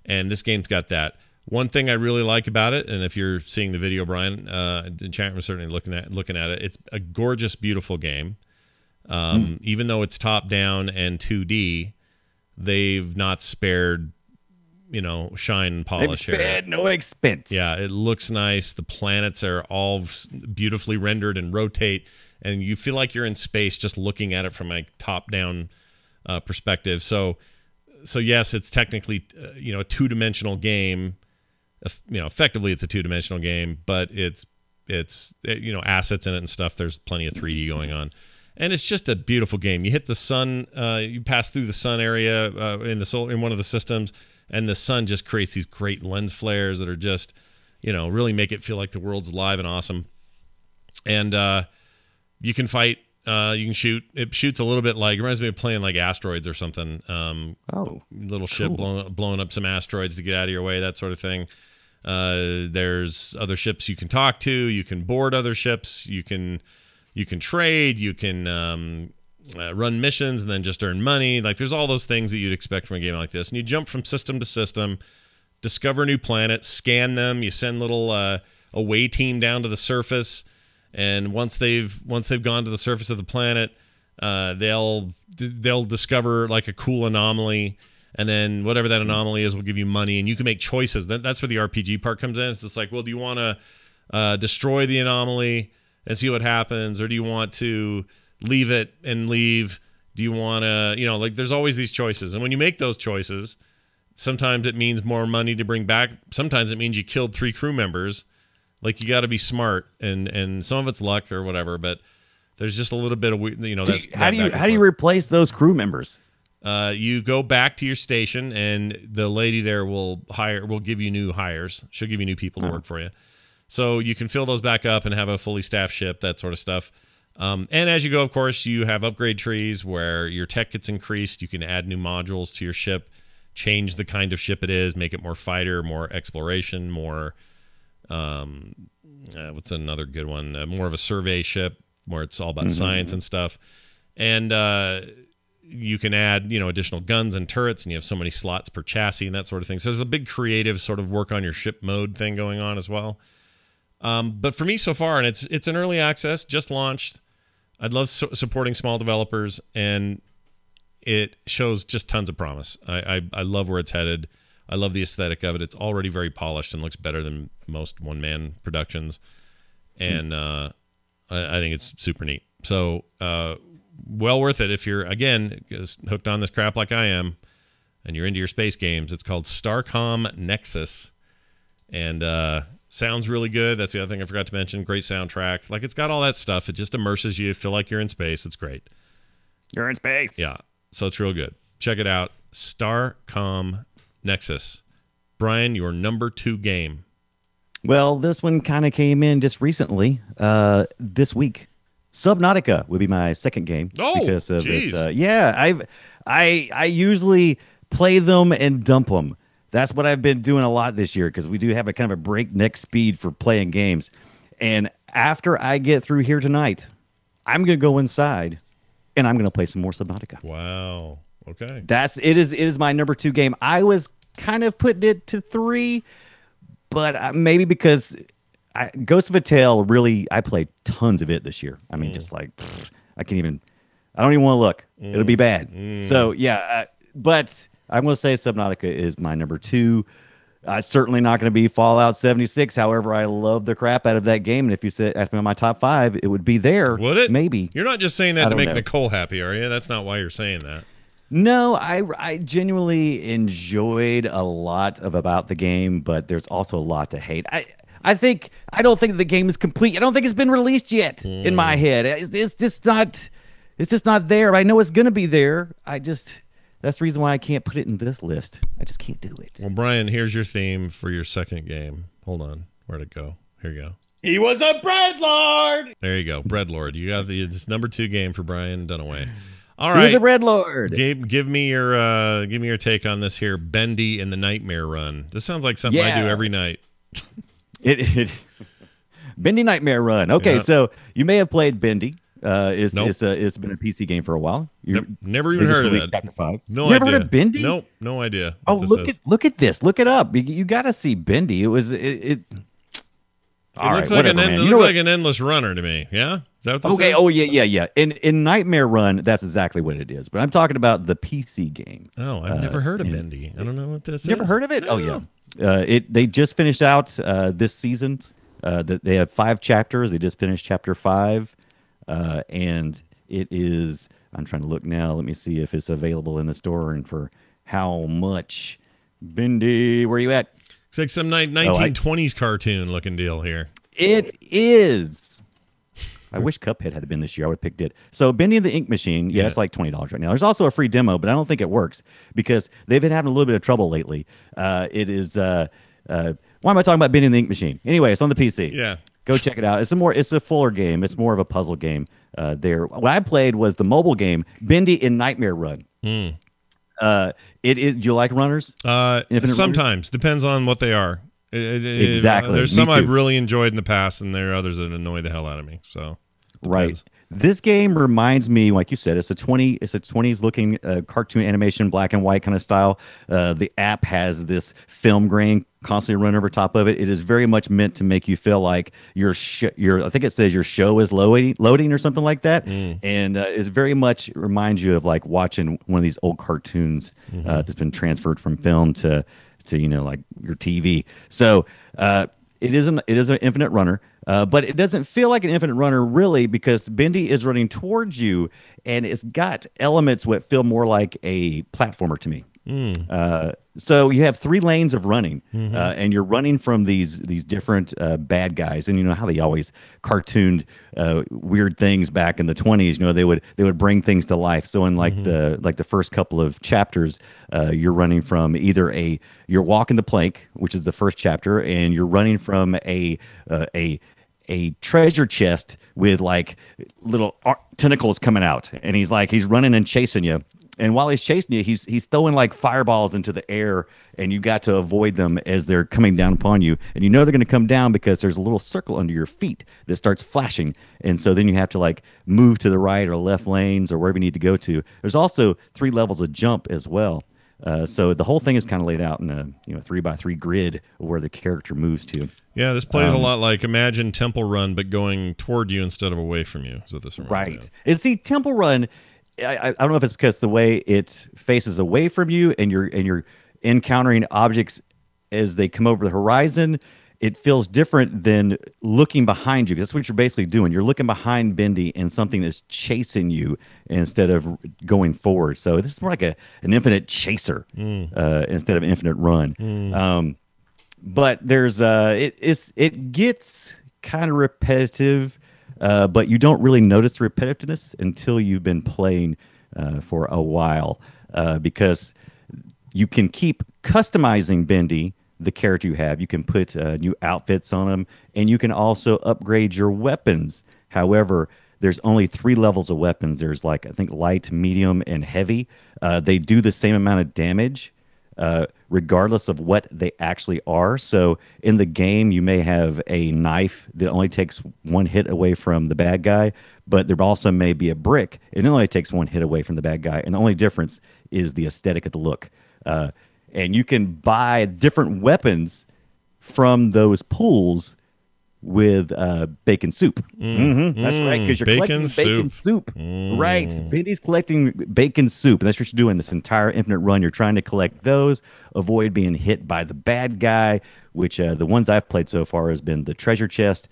[SPEAKER 1] and this game's got that. One thing I really like about it, and if you're seeing the video, Brian, the chat room is certainly looking at it. It's a gorgeous, beautiful game. Even though it's top down and 2D, they've not spared, shine and polish.
[SPEAKER 2] They've spared no expense.
[SPEAKER 1] Yeah, it looks nice. The planets are all beautifully rendered and rotate, and you feel like you're in space just looking at it from a top down perspective. So yes, it's technically a 2-dimensional game. Effectively it's a 2-dimensional game, but it's assets in it and stuff. There's plenty of 3D going on, and it's just a beautiful game. You hit the sun, you pass through the sun area in one of the systems, and the sun just creates these great lens flares that are just really make it feel like the world's alive and awesome. And you can fight, you can shoot. It shoots a little bit like, it reminds me of playing like Asteroids or something. Little ship blowing up some asteroids to get out of your way, that sort of thing. There's other ships you can talk to. You can board other ships. You can trade. You can run missions and then just earn money. Like, there's all those things that you'd expect from a game like this. And you jump from system to system, discover new planets, scan them. You send little away team down to the surface, and once they've gone to the surface of the planet, they'll discover like a cool anomaly. And then whatever that anomaly is will give you money, and you can make choices. That's where the RPG part comes in. It's just like, well, do you want to destroy the anomaly and see what happens, or do you want to leave it and leave? Do you want to, there's always these choices. And when you make those choices, sometimes it means more money to bring back. Sometimes it means you killed 3 crew members. Like, you got to be smart, and some of it's luck or whatever, but there's just a little bit of,
[SPEAKER 2] how do you replace those crew members?
[SPEAKER 1] You go back to your station, and the lady there will give you new hires. She'll give you new people to work for you. So you can fill those back up and have a fully staffed ship, that sort of stuff. And as you go, of course, you have upgrade trees where your tech gets increased. You can add new modules to your ship, change the kind of ship it is, make it more fighter, more exploration, more, what's another good one? More of a survey ship where it's all about science and stuff. And, you can add, additional guns and turrets, and you have so many slots per chassis and that sort of thing. So there's a big creative sort of work on your ship mode thing going on as well. But for me so far, and it's an early access, just launched. I love supporting small developers, and it shows just tons of promise. I love where it's headed. I love the aesthetic of it. It's already very polished and looks better than most one-man productions. And I think it's super neat. So well worth it if you're, again, hooked on this crap like I am, and you're into your space games. It's called Starcom Nexus. And sounds really good. That's the other thing I forgot to mention. Great soundtrack. Like, it's got all that stuff. It just immerses you. Feel like you're in space. It's great.
[SPEAKER 2] You're in space.
[SPEAKER 1] Yeah. So it's real good. Check it out. Starcom Nexus. Brian, your number 2 game.
[SPEAKER 2] Well, this one kind of came in just recently. This week, Subnautica would be my second game.
[SPEAKER 1] Oh,
[SPEAKER 2] because of
[SPEAKER 1] geez.
[SPEAKER 2] this. I usually play them and dump them. That's what I've been doing a lot this year because we do have a kind of a breakneck speed for playing games. And after I get through here tonight, I'm gonna go inside and I'm gonna play some more Subnautica.
[SPEAKER 1] Wow. Okay.
[SPEAKER 2] It is my number 2 game. I was kind of putting it to 3, but maybe because Ghost of a Tale, really, I played tons of it this year. I mean, just like, I don't even want to look. It'll be bad. So, yeah, but I'm going to say Subnautica is my number 2. Certainly not going to be Fallout 76. However, I love the crap out of that game. And if you ask me on my top 5, it would be there.
[SPEAKER 1] Would it?
[SPEAKER 2] Maybe.
[SPEAKER 1] You're not just saying that
[SPEAKER 2] I
[SPEAKER 1] to
[SPEAKER 2] don't
[SPEAKER 1] make
[SPEAKER 2] know.
[SPEAKER 1] Nicole happy, are you? That's not why you're saying that.
[SPEAKER 2] No, I genuinely enjoyed a lot about the game, but there's also a lot to hate. I don't think the game is complete. I don't think it's been released yet in my head. It's just not there. I know it's gonna be there. That's the reason why I can't put it in this list. I just can't do it.
[SPEAKER 1] Well, Brian, here's your theme for your second game. Hold on. Where'd it go? Here you go.
[SPEAKER 4] He was a bread lord.
[SPEAKER 1] There you go. Bread Lord. You got this number 2 game for Brian Dunaway. All
[SPEAKER 2] He's
[SPEAKER 1] right.
[SPEAKER 2] a Red Lord.
[SPEAKER 1] Gabe, give me your take on this here. Bendy in the Nightmare Run. This sounds like something I do every night.
[SPEAKER 2] Bendy Nightmare Run. Okay,
[SPEAKER 1] Yeah.
[SPEAKER 2] so you may have played Bendy.
[SPEAKER 1] Nope.
[SPEAKER 2] It's been a PC game for a while.
[SPEAKER 1] Never even heard of
[SPEAKER 2] released
[SPEAKER 1] it.
[SPEAKER 2] Chapter 5.
[SPEAKER 1] No
[SPEAKER 2] Never
[SPEAKER 1] idea.
[SPEAKER 2] heard of Bendy?
[SPEAKER 1] Nope, no idea.
[SPEAKER 2] Oh,
[SPEAKER 1] what
[SPEAKER 2] look
[SPEAKER 1] this is.
[SPEAKER 2] look at this. Look it up. You got to see Bendy. It was it.
[SPEAKER 1] It looks like an endless runner to me. Yeah, is that what this
[SPEAKER 2] Okay.
[SPEAKER 1] is?
[SPEAKER 2] Oh yeah. In Nightmare Run, that's exactly what it is. But I'm talking about the PC game.
[SPEAKER 1] Oh, I've never heard of Bendy. I don't know what this is.
[SPEAKER 2] Never heard of it?
[SPEAKER 1] No.
[SPEAKER 2] Oh yeah. They just finished out this season. They have 5 chapters. They just finished chapter 5, and it is. I'm trying to look now. Let me see if it's available in the store and for how much. Bendy, where you at?
[SPEAKER 1] It's like some 1920s cartoon looking deal here.
[SPEAKER 2] It is. I wish Cuphead had been this year. I would have picked it. So Bendy and the Ink Machine, yeah, it's like $20 right now. There's also a free demo, but I don't think it works because they've been having a little bit of trouble lately. It is. Why am I talking about Bendy and the Ink Machine? Anyway, it's on the PC.
[SPEAKER 1] Yeah.
[SPEAKER 2] Go check it out. It's a fuller game. It's more of a puzzle game. What I played was the mobile game Bendy in Nightmare Run. It is. Do you like runners? Infinite
[SPEAKER 1] Sometimes depends on what they are.
[SPEAKER 2] Exactly.
[SPEAKER 1] There's
[SPEAKER 2] Me
[SPEAKER 1] some
[SPEAKER 2] too.
[SPEAKER 1] I've really enjoyed in the past, and there are others that annoy the hell out of me. So
[SPEAKER 2] Right. This game reminds me, like you said, it's a 20s looking cartoon animation, black and white kind of style. The app has this film grain constantly running over top of it. It is very much meant to make you feel like your I think it says your show is loading or something like that. And it very much reminds you of like watching one of these old cartoons that's been transferred from film to like your TV. So it is an infinite runner. But it doesn't feel like an infinite runner really because Bendy is running towards you and it's got elements that feel more like a platformer to me. So you have 3 lanes of running and you're running from these different bad guys. And you know how they always cartooned weird things back in the 20s. You know, they would bring things to life. So in the first couple of chapters, you're running from you're walking the plank, which is the first chapter, and you're running from a treasure chest with like little tentacles coming out, and he's running and chasing you. And while he's chasing you, he's throwing like fireballs into the air, and you got to avoid them as they're coming down upon you. And you know they're going to come down because there's a little circle under your feet that starts flashing. And so then you have to like move to the right or left lanes or wherever you need to go to. There's also 3 levels of jump as well. So the whole thing is kind of laid out in a 3x3 grid where the character moves to.
[SPEAKER 1] Yeah, this plays a lot like imagine Temple Run, but going toward you instead of away from you. Is what this reminds me
[SPEAKER 2] Right.
[SPEAKER 1] of.
[SPEAKER 2] And see, Temple Run, I don't know if it's because the way it faces away from you and you're encountering objects as they come over the horizon. It feels different than looking behind you. That's what you're basically doing. You're looking behind Bendy, and something is chasing you instead of going forward. So this is more like an infinite chaser instead of infinite run. But there's it gets kind of repetitive, but you don't really notice the repetitiveness until you've been playing for a while, because you can keep customizing Bendy, the character you have. You can put new outfits on them, and you can also upgrade your weapons. However, there's only 3 levels of weapons. There's I think light, medium, and heavy. They do the same amount of damage regardless of what they actually are. So in the game, you may have a knife that only takes 1 hit away from the bad guy, but there also may be a brick, and it only takes 1 hit away from the bad guy. And the only difference is the aesthetic of the look. And you can buy different weapons from those pools with bacon soup. That's right, because you're collecting bacon soup. Right. Bendy's collecting bacon soup, and that's what you're doing this entire infinite run. You're trying to collect those, avoid being hit by the bad guy, which the ones I've played so far has been the treasure chest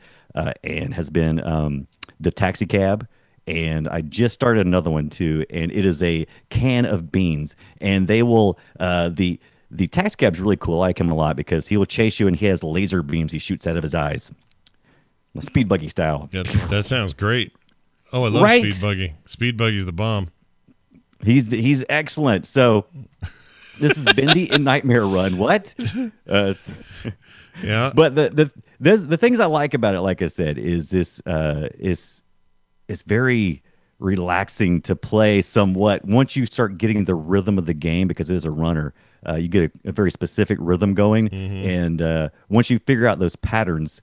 [SPEAKER 2] and has been the taxi cab. And I just started another one too, and it is a can of beans. And they will the taxi cab's really cool. I like him a lot because he will chase you, and he has laser beams he shoots out of his eyes, speed buggy style.
[SPEAKER 1] That sounds great. Oh, I love Speed Buggy. Speed Buggy's the bomb.
[SPEAKER 2] He's excellent. So this is Bendy in Nightmare Run. What?
[SPEAKER 1] Yeah.
[SPEAKER 2] But the things I like about it, like I said, is this it's very relaxing to play somewhat. Once you start getting the rhythm of the game, because it is a runner, you get a very specific rhythm going. And once you figure out those patterns,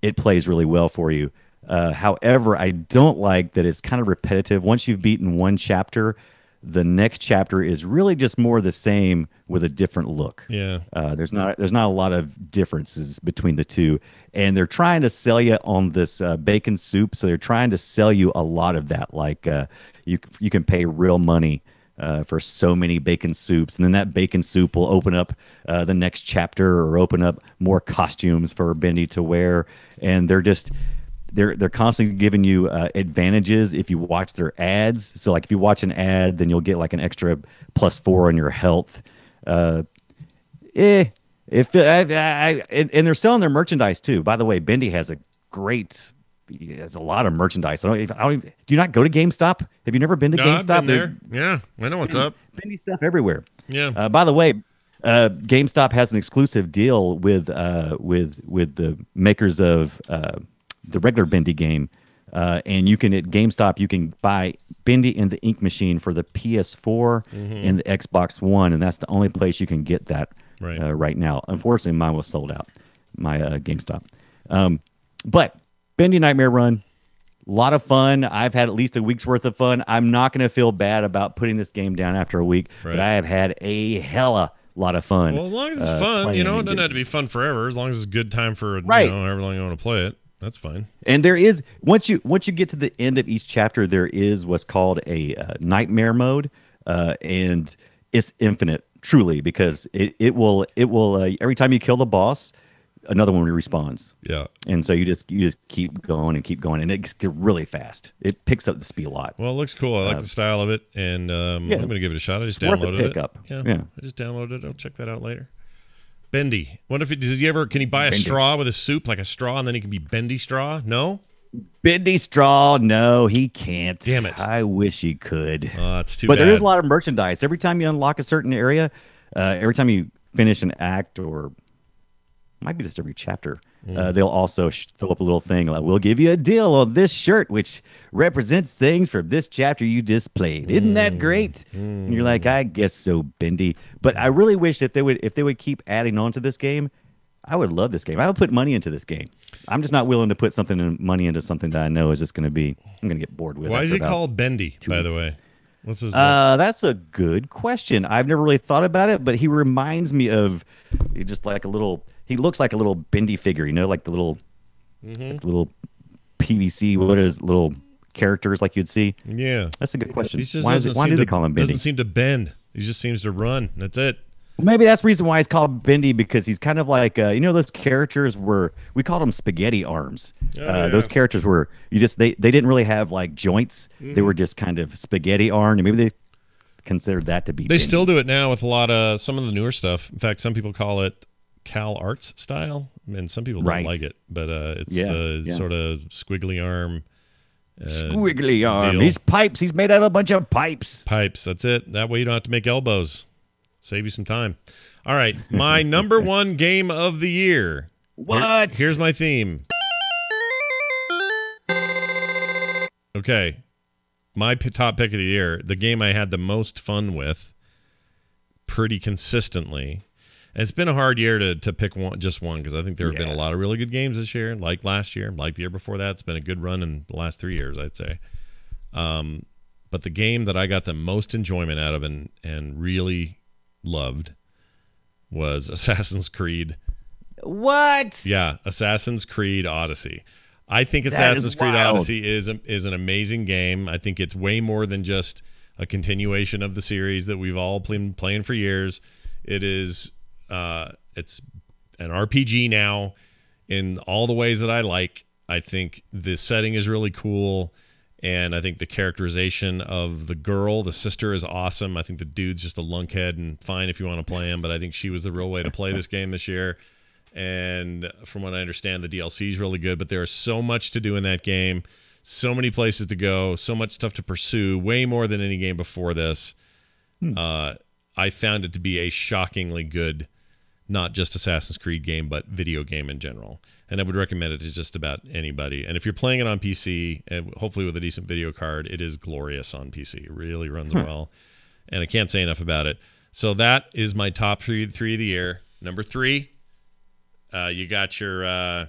[SPEAKER 2] it plays really well for you. However, I don't like that it's kind of repetitive. Once you've beaten one chapter, the next chapter is really just more the same with a different look.
[SPEAKER 1] Yeah.
[SPEAKER 2] There's not a lot of differences between the two, and they're trying to sell you on this bacon soup. So they're trying to sell you a lot of that, like you can pay real money for so many bacon soups, and then that bacon soup will open up the next chapter or open up more costumes for Bendy to wear, and they're constantly giving you advantages if you watch their ads. So like if you watch an ad, then you'll get like an extra +4 on your health. And they're selling their merchandise too. By the way, Bendy has a lot of merchandise. Do you not go to GameStop? Have you never been to GameStop?
[SPEAKER 1] I've been there. Yeah, I know what's up.
[SPEAKER 2] Bendy stuff everywhere.
[SPEAKER 1] Yeah.
[SPEAKER 2] By the way, GameStop has an exclusive deal with the makers of the regular Bendy game, and you can at GameStop you can buy Bendy and the Ink Machine for the PS4 and the Xbox One, and that's the only place you can get that right now. Unfortunately, mine was sold out. My GameStop, but Bendy Nightmare Run, a lot of fun. I've had at least a week's worth of fun. I'm not going to feel bad about putting this game down after a week, but I have had a hella lot of fun.
[SPEAKER 1] Well, as long as it's fun, it doesn't have to be fun forever. As long as it's a good time for however long you want to play it. That's fine. And
[SPEAKER 2] there is once you get to the end of each chapter, there is what's called a nightmare mode, and it's infinite, truly, because it will every time you kill the boss, another one respawns. Yeah, and so you just keep going, and it gets really fast. It picks up the speed a lot.
[SPEAKER 1] Well, it looks cool. I like the style of it, and I'm going to give it a shot. I just downloaded it. Yeah, I just downloaded it. I'll check that out later. Bendy. What if can he buy a straw with a soup, like a straw, and then he can be Bendy Straw? No?
[SPEAKER 2] Bendy Straw, no, he can't.
[SPEAKER 1] Damn it.
[SPEAKER 2] I wish he could.
[SPEAKER 1] Oh, that's too bad.
[SPEAKER 2] But there is a lot of merchandise. Every time you unlock a certain area, every time you finish an act, or might be just every chapter, they'll also fill up a little thing like, we'll give you a deal on this shirt, which represents things from this chapter you just played. Isn't that great? And you're like, I guess so, Bendy. But I really wish that if they would keep adding on to this game, I would love this game. I would put money into this game. I'm just not willing to put money into something that I know is just going to be, I'm going to get bored with.
[SPEAKER 1] Why is it called Bendy, by the way? What's his?
[SPEAKER 2] That's a good question. I've never really thought about it, but he reminds me of just like a little. He looks like a little bendy figure, you know, like the little, little PVC. What is little characters like you'd see?
[SPEAKER 1] Yeah,
[SPEAKER 2] that's a good question.
[SPEAKER 1] Why
[SPEAKER 2] do they call him Bendy?
[SPEAKER 1] Doesn't seem to bend. He just seems to run. That's it.
[SPEAKER 2] Maybe that's the reason why he's called Bendy, because he's kind of like you know, those characters were, we called them spaghetti arms. Those characters were, they didn't really have like joints. They were just kind of spaghetti armed, and maybe they considered that to be.
[SPEAKER 1] They still do it now with a lot of some of the newer stuff. In fact, some people call it Cal Arts style, and some people don't like it. But it's the sort of squiggly arm.
[SPEAKER 2] Squiggly arm. He's pipes. He's made out of a bunch of pipes.
[SPEAKER 1] Pipes. That's it. That way you don't have to make elbows. Save you some time. All right. My number one game of the year.
[SPEAKER 2] What?
[SPEAKER 1] Here's my theme. Okay. My top pick of the year, the game I had the most fun with pretty consistently. And it's been a hard year to pick just one, because I think there have been a lot of really good games this year, like last year, like the year before that. It's been a good run in the last 3 years, I'd say. But the game that I got the most enjoyment out of and really loved was Assassin's Creed.
[SPEAKER 2] What?
[SPEAKER 1] Yeah, Assassin's Creed Odyssey. I think Assassin's Creed Odyssey is an amazing game. I think it's way more than just a continuation of the series that we've all been playing for years. It is it's an RPG now in all the ways that I like. I think the setting is really cool. And I think the characterization of the girl, the sister, is awesome. I think the dude's just a lunkhead and fine if you want to play him, but I think she was the real way to play this game this year. And from what I understand, the DLC is really good, but there is so much to do in that game, so many places to go, so much stuff to pursue, way more than any game before this. I found it to be a shockingly good, not just Assassin's Creed game, but video game in general. And I would recommend it to just about anybody. And if you're playing it on PC, and hopefully with a decent video card, it is glorious on PC. It really runs well. And I can't say enough about it. So that is my top three of the year. Number 3, you got your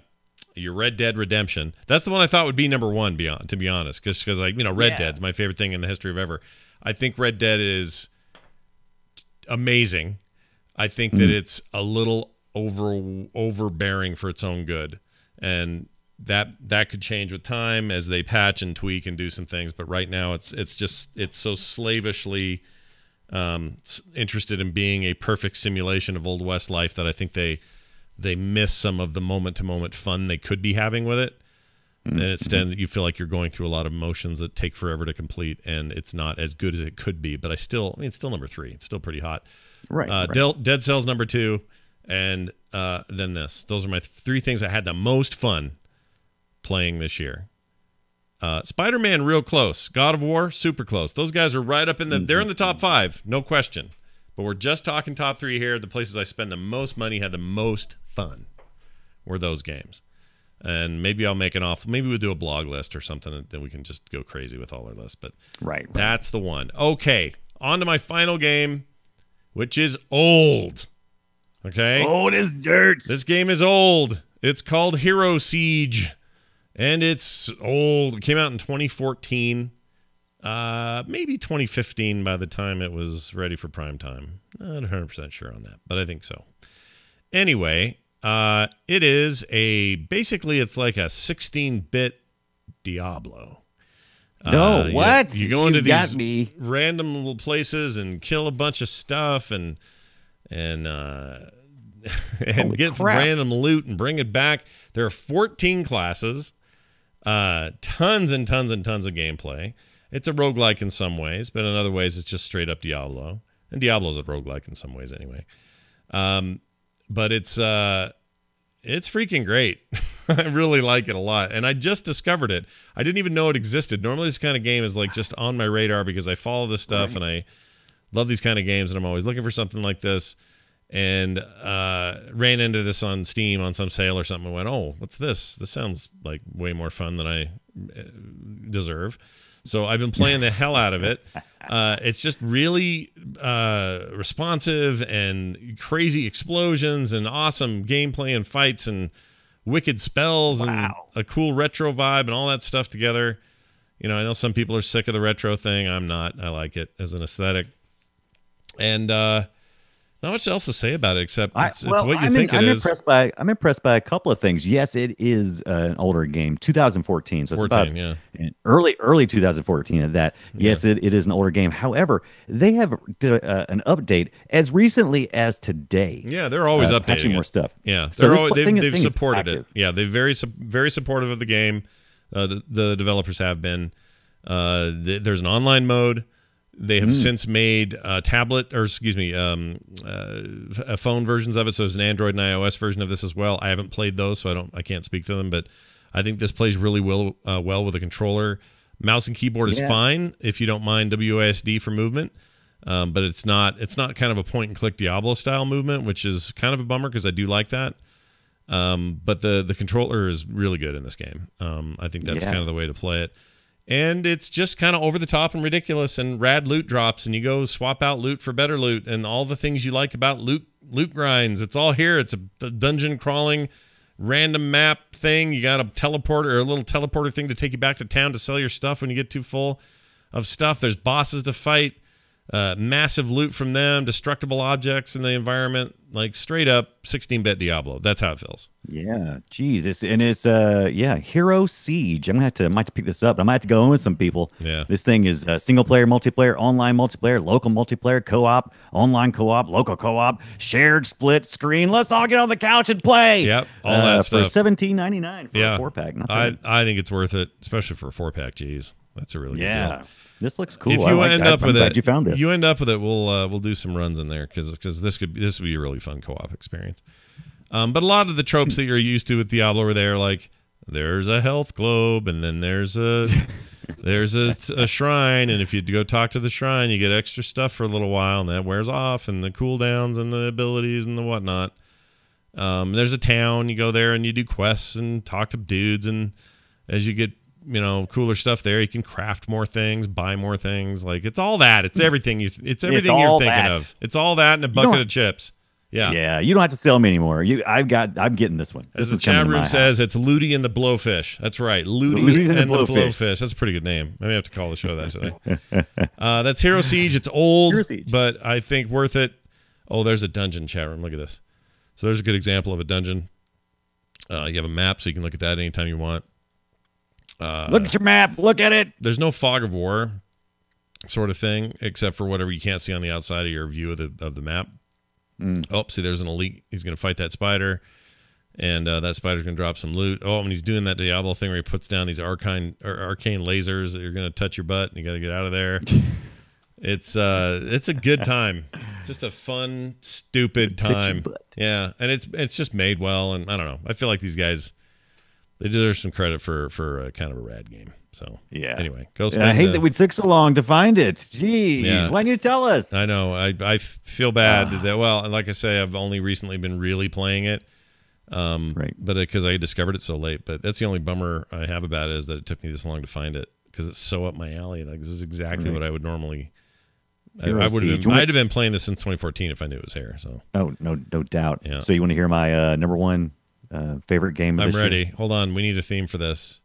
[SPEAKER 1] Red Dead Redemption. That's the one I thought would be number 1, to be honest, because like, you know, Red Dead's my favorite thing in the history of ever. I think Red Dead is amazing. I think that it's a little overbearing for its own good, and that could change with time as they patch and tweak and do some things. But right now, it's so slavishly interested in being a perfect simulation of Old West life that I think they miss some of the moment-to-moment fun they could be having with it. And instead, you feel like you're going through a lot of motions that take forever to complete, and it's not as good as it could be. But it's still number 3. It's still pretty hot.
[SPEAKER 2] Right.
[SPEAKER 1] Dead Cells number 2, and then this. Those are my 3 things I had the most fun playing this year. Spider-Man, real close. God of War, super close. Those guys are right up in they're in the top 5, no question. But we're just talking top 3 here. The places I spend the most money, had the most fun, were those games. And maybe I'll make maybe we'll do a blog list or something, and then we can just go crazy with all our lists. But that's the one. Okay, on to my final game, which is old. Okay?
[SPEAKER 2] Old as dirt.
[SPEAKER 1] This game is old. It's called Hero Siege, and it's old. It came out in 2014, maybe 2015 by the time it was ready for prime time. Not 100% sure on that, but I think so. Anyway, it is basically it's like a 16-bit Diablo.
[SPEAKER 2] No, what?
[SPEAKER 1] You go into these random little places and kill a bunch of stuff and get random loot and bring it back. There are 14 classes, tons and tons and tons of gameplay. It's a roguelike in some ways, but in other ways it's just straight up Diablo. And Diablo's a roguelike in some ways anyway. But it's freaking great. I really like it a lot. And I just discovered it. I didn't even know it existed. Normally this kind of game is like just on my radar because I follow this stuff and I love these kind of games and I'm always looking for something like this. And ran into this on Steam on some sale or something and went, oh, what's this? This sounds like way more fun than I deserve. So I've been playing the hell out of it. It's just really responsive and crazy explosions and awesome gameplay and fights and wicked spells and a cool retro vibe and all that stuff together. You know, I know some people are sick of the retro thing. I'm not. I like it as an aesthetic. And not much else to say about it except it's what you think it is.
[SPEAKER 2] I'm impressed by a couple of things. Yes, it is an older game, 2014. So it's about early 2014 at that. Yes, it is an older game. However, they have did an update as recently as today.
[SPEAKER 1] Yeah, they're always updating
[SPEAKER 2] patching more stuff.
[SPEAKER 1] Yeah,
[SPEAKER 2] so
[SPEAKER 1] they've supported it. Yeah, they're very supportive of the game. The developers have been. There's an online mode. They have since made phone versions of it. So there's an Android and iOS version of this as well. I haven't played those, so I can't speak to them. But I think this plays really well with a controller. Mouse and keyboard is fine if you don't mind WASD for movement, but it's not kind of a point and click Diablo style movement, which is kind of a bummer because I do like that. But the controller is really good in this game. I think that's kind of the way to play it. And it's just kind of over the top and ridiculous and rad loot drops, and you go swap out loot for better loot and all the things you like about loot grinds. It's all here. It's a dungeon crawling random map thing. You got a teleporter or a little teleporter thing to take you back to town to sell your stuff when you get too full of stuff. There's bosses to fight, massive loot from them, destructible objects in the environment, like straight up 16-bit Diablo. That's how it feels.
[SPEAKER 2] Yeah, geez, it's Hero Siege. I might have to pick this up. I might have to go in with some people.
[SPEAKER 1] Yeah,
[SPEAKER 2] this thing is single player, multiplayer, online multiplayer, local multiplayer, co-op, online co-op, local co-op, shared split screen. Let's all get on the couch and play.
[SPEAKER 1] Yep, all that stuff
[SPEAKER 2] for $17.99 for a 4-pack.
[SPEAKER 1] I think it's worth it, especially for a 4-pack. Geez, that's a really good deal.
[SPEAKER 2] This looks cool.
[SPEAKER 1] If you end up with it,
[SPEAKER 2] you found this.
[SPEAKER 1] You end up with it. We'll do some runs in there because this would be a really fun co-op experience. But a lot of the tropes that you're used to with Diablo are there, like there's a health globe, and then there's a shrine, and if you go talk to the shrine, you get extra stuff for a little while, and that wears off, and the cooldowns and the abilities and the whatnot. There's a town. You go there and you do quests and talk to dudes, and as you get cooler stuff there, you can craft more things, buy more things. Like it's all that. It's everything you're thinking of. It's all that and a bucket of chips. Yeah,
[SPEAKER 2] you don't have to sell me anymore. I'm getting this one.
[SPEAKER 1] As the chat room says, it's Looty and the Blowfish. That's right, Looty and the Blowfish. That's a pretty good name. Maybe I have to call the show that today. That's Hero Siege. It's old, but I think worth it. Oh, there's a dungeon, chat room. Look at this. So there's a good example of a dungeon. You have a map, so you can look at that anytime you want.
[SPEAKER 2] Look at your map. Look at it.
[SPEAKER 1] There's no fog of war sort of thing, except for whatever you can't see on the outside of your view of the map. Oh, see, there's an elite. He's going to fight that spider, and that spider's going to drop some loot. Oh, and he's doing that Diablo thing where he puts down these arcane lasers that you're going to touch your butt, and you got to get out of there. It's a good time. Just a fun, stupid time. Yeah, and it's just made well, and I don't know. I feel like these guys, they deserve some credit for kind of a rad game. So anyway, go spend.
[SPEAKER 2] I hate that we took so long to find it. Jeez, why didn't you tell us?
[SPEAKER 1] I know. I feel bad that. Well, like I say, I've only recently been really playing it,
[SPEAKER 2] right?
[SPEAKER 1] But because I discovered it so late. But that's the only bummer I have about it is that it took me this long to find it because it's so up my alley. Like this is exactly what I would normally. I'd have been playing this since 2014 if I knew it was here. So
[SPEAKER 2] no doubt.
[SPEAKER 1] Yeah.
[SPEAKER 2] So you want to hear my number one favorite game?
[SPEAKER 1] I'm ready. Hold on, we need a theme for this.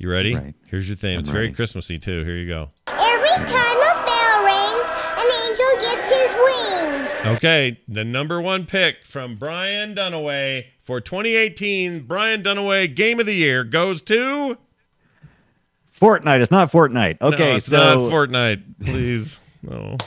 [SPEAKER 1] You ready?
[SPEAKER 2] Right.
[SPEAKER 1] Here's your theme. It's very Christmassy too. Here you go.
[SPEAKER 5] Every time a bell rings, an angel gets his wings.
[SPEAKER 1] Okay, the number one pick from Brian Dunaway for 2018 Brian Dunaway Game of the Year goes to
[SPEAKER 2] Fortnite. It's not Fortnite. Okay,
[SPEAKER 1] no, it's not Fortnite. Please, no.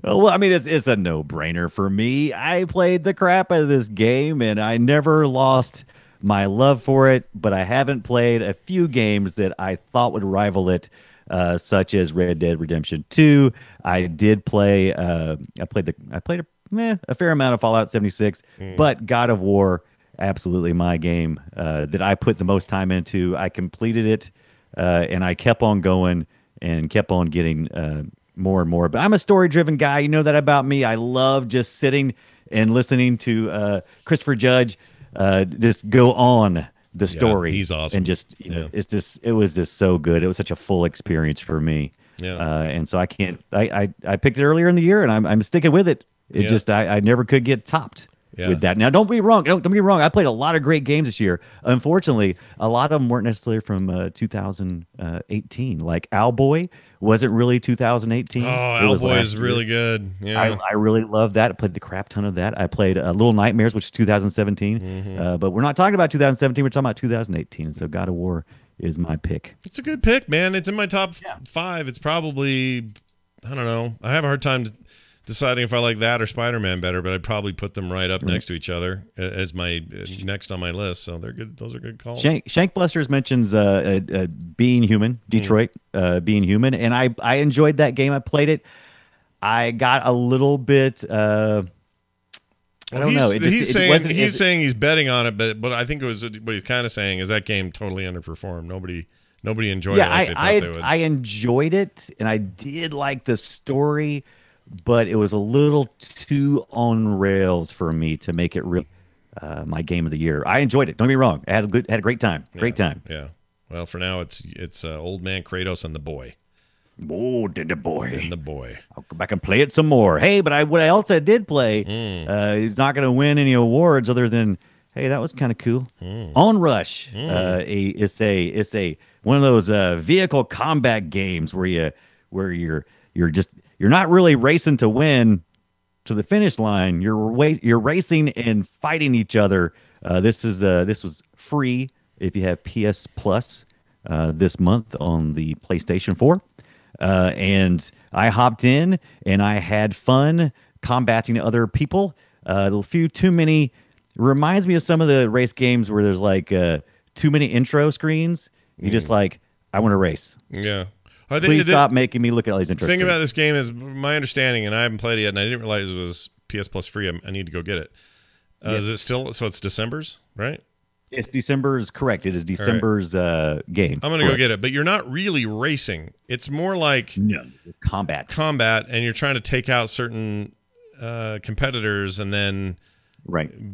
[SPEAKER 2] Well, I mean, it's a no-brainer for me. I played the crap out of this game, and I never lost my love for it, but I haven't played a few games that I thought would rival it, such as Red Dead Redemption 2. I did play. I played a fair amount of Fallout 76, but God of War, absolutely my game that I put the most time into. I completed it, and I kept on going and kept on getting more and more. But I'm a story-driven guy. You know that about me. I love just sitting and listening to Christopher Judge just go on the story.
[SPEAKER 1] He's awesome.
[SPEAKER 2] And just it was just so good. It was such a full experience for me.
[SPEAKER 1] Yeah.
[SPEAKER 2] And so I picked it earlier in the year, and I'm sticking with it. I never could get topped.
[SPEAKER 1] Yeah.
[SPEAKER 2] with that. Now, don't be wrong. Don't get me wrong. I played a lot of great games this year. Unfortunately, a lot of them weren't necessarily from 2018. Like Owlboy wasn't really 2018.
[SPEAKER 1] Oh,
[SPEAKER 2] It was
[SPEAKER 1] Owlboy
[SPEAKER 2] last
[SPEAKER 1] is
[SPEAKER 2] year.
[SPEAKER 1] really good. Yeah.
[SPEAKER 2] I really love that. I played the crap ton of that. I played Little Nightmares, which is 2017. But we're not talking about 2017. We're talking about 2018. So God of War is my pick.
[SPEAKER 1] It's a good pick, man. It's in my top 5. It's probably, I don't know. I have a hard time deciding if I like that or Spider-Man better, but I'd probably put them right up next to each other as my next on my list. So they're good. Those are good calls.
[SPEAKER 2] Shank Blusters mentions Being Human, Detroit, Being Human, and I enjoyed that game. I played it. I got a little bit. I don't know.
[SPEAKER 1] He's saying he's betting on it, but I think it was what he's kind of saying is that game totally underperformed. Nobody enjoyed it like they thought they would.
[SPEAKER 2] I enjoyed it, and I did like the story, but it was a little too on rails for me to make it really my game of the year. I enjoyed it. Don't get me wrong. I had a great time. Great time.
[SPEAKER 1] Yeah. Well, for now, it's old man Kratos and the boy.
[SPEAKER 2] Oh, the boy.
[SPEAKER 1] And the boy.
[SPEAKER 2] I'll go back and play it some more. Hey, but what I also did play, he's not going to win any awards other than, hey, that was kind of cool. Onrush. It's a one of those vehicle combat games where you're not really racing to win to the finish line. You're racing and fighting each other. This was free if you have PS Plus this month on the PlayStation 4. And I hopped in and I had fun combating other people. A few too many reminds me of some of the race games where there's like too many intro screens. You just like, I want to race.
[SPEAKER 1] Yeah.
[SPEAKER 2] Please stop making me look at all these intro
[SPEAKER 1] The thing
[SPEAKER 2] screens.
[SPEAKER 1] about this game is my understanding, and I haven't played it yet, and I didn't realize it was PS Plus free. I need to go get it. Is it still? So it's December's, right?
[SPEAKER 2] It's December's, correct. It is December's game.
[SPEAKER 1] I'm going to go get it, but you're not really racing. It's more like
[SPEAKER 2] combat,
[SPEAKER 1] and you're trying to take out certain competitors, and then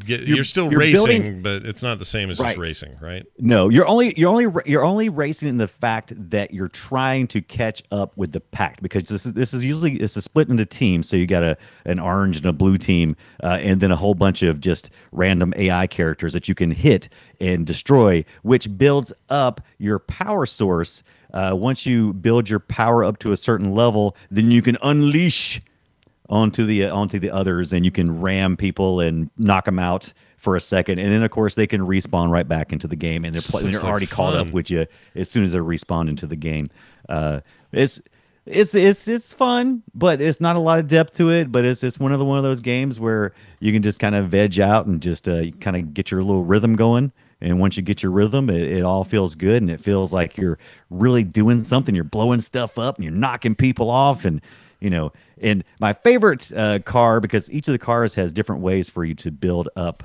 [SPEAKER 1] you're still racing, but it's not the same as just racing, right?
[SPEAKER 2] No, you're only racing in the fact that you're trying to catch up with the pack, because this is usually it's split into teams. So you got an orange and a blue team, and then a whole bunch of just random AI characters that you can hit and destroy, which builds up your power source. Once you build your power up to a certain level, then you can unleash onto the others, and you can ram people and knock them out for a second, and then of course they can respawn right back into the game, and they're already caught up with you as soon as they're respawned into the game. It's fun, but it's not a lot of depth to it. But it's just one of those games where you can just kind of veg out and just kind of get your little rhythm going. And once you get your rhythm, it all feels good, and it feels like you're really doing something. You're blowing stuff up, and you're knocking people off, and and my favorite car, because each of the cars has different ways for you to build up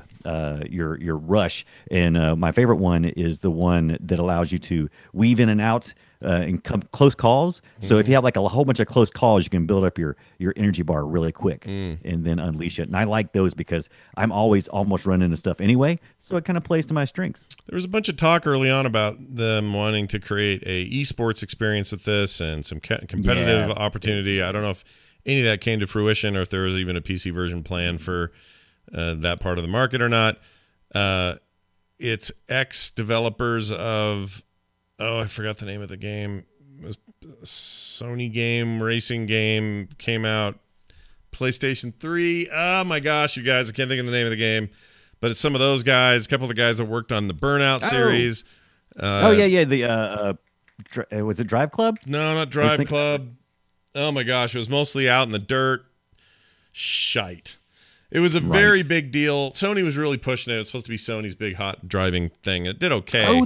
[SPEAKER 2] your rush, and my favorite one is the one that allows you to weave in and out and come close calls. So if you have like a whole bunch of close calls, you can build up your energy bar really quick and then unleash it. And I like those because I'm always almost running into stuff anyway, so it kind of plays to my strengths.
[SPEAKER 1] There was a bunch of talk early on about them wanting to create a esports experience with this and some competitive opportunity. I don't know if any of that came to fruition, or if there was even a PC version planned for that part of the market or not. It's ex-developers of, I forgot the name of the game. It was a Sony game, racing game, came out PlayStation 3. Oh my gosh, you guys, I can't think of the name of the game. But it's some of those guys, a couple of the guys that worked on the Burnout series.
[SPEAKER 2] The was it Drive Club?
[SPEAKER 1] No, not Drive Club. Oh my gosh, it was mostly out in the dirt. Shite. It was a very big deal. Sony was really pushing it. It was supposed to be Sony's big hot driving thing. It did okay.
[SPEAKER 2] Oh,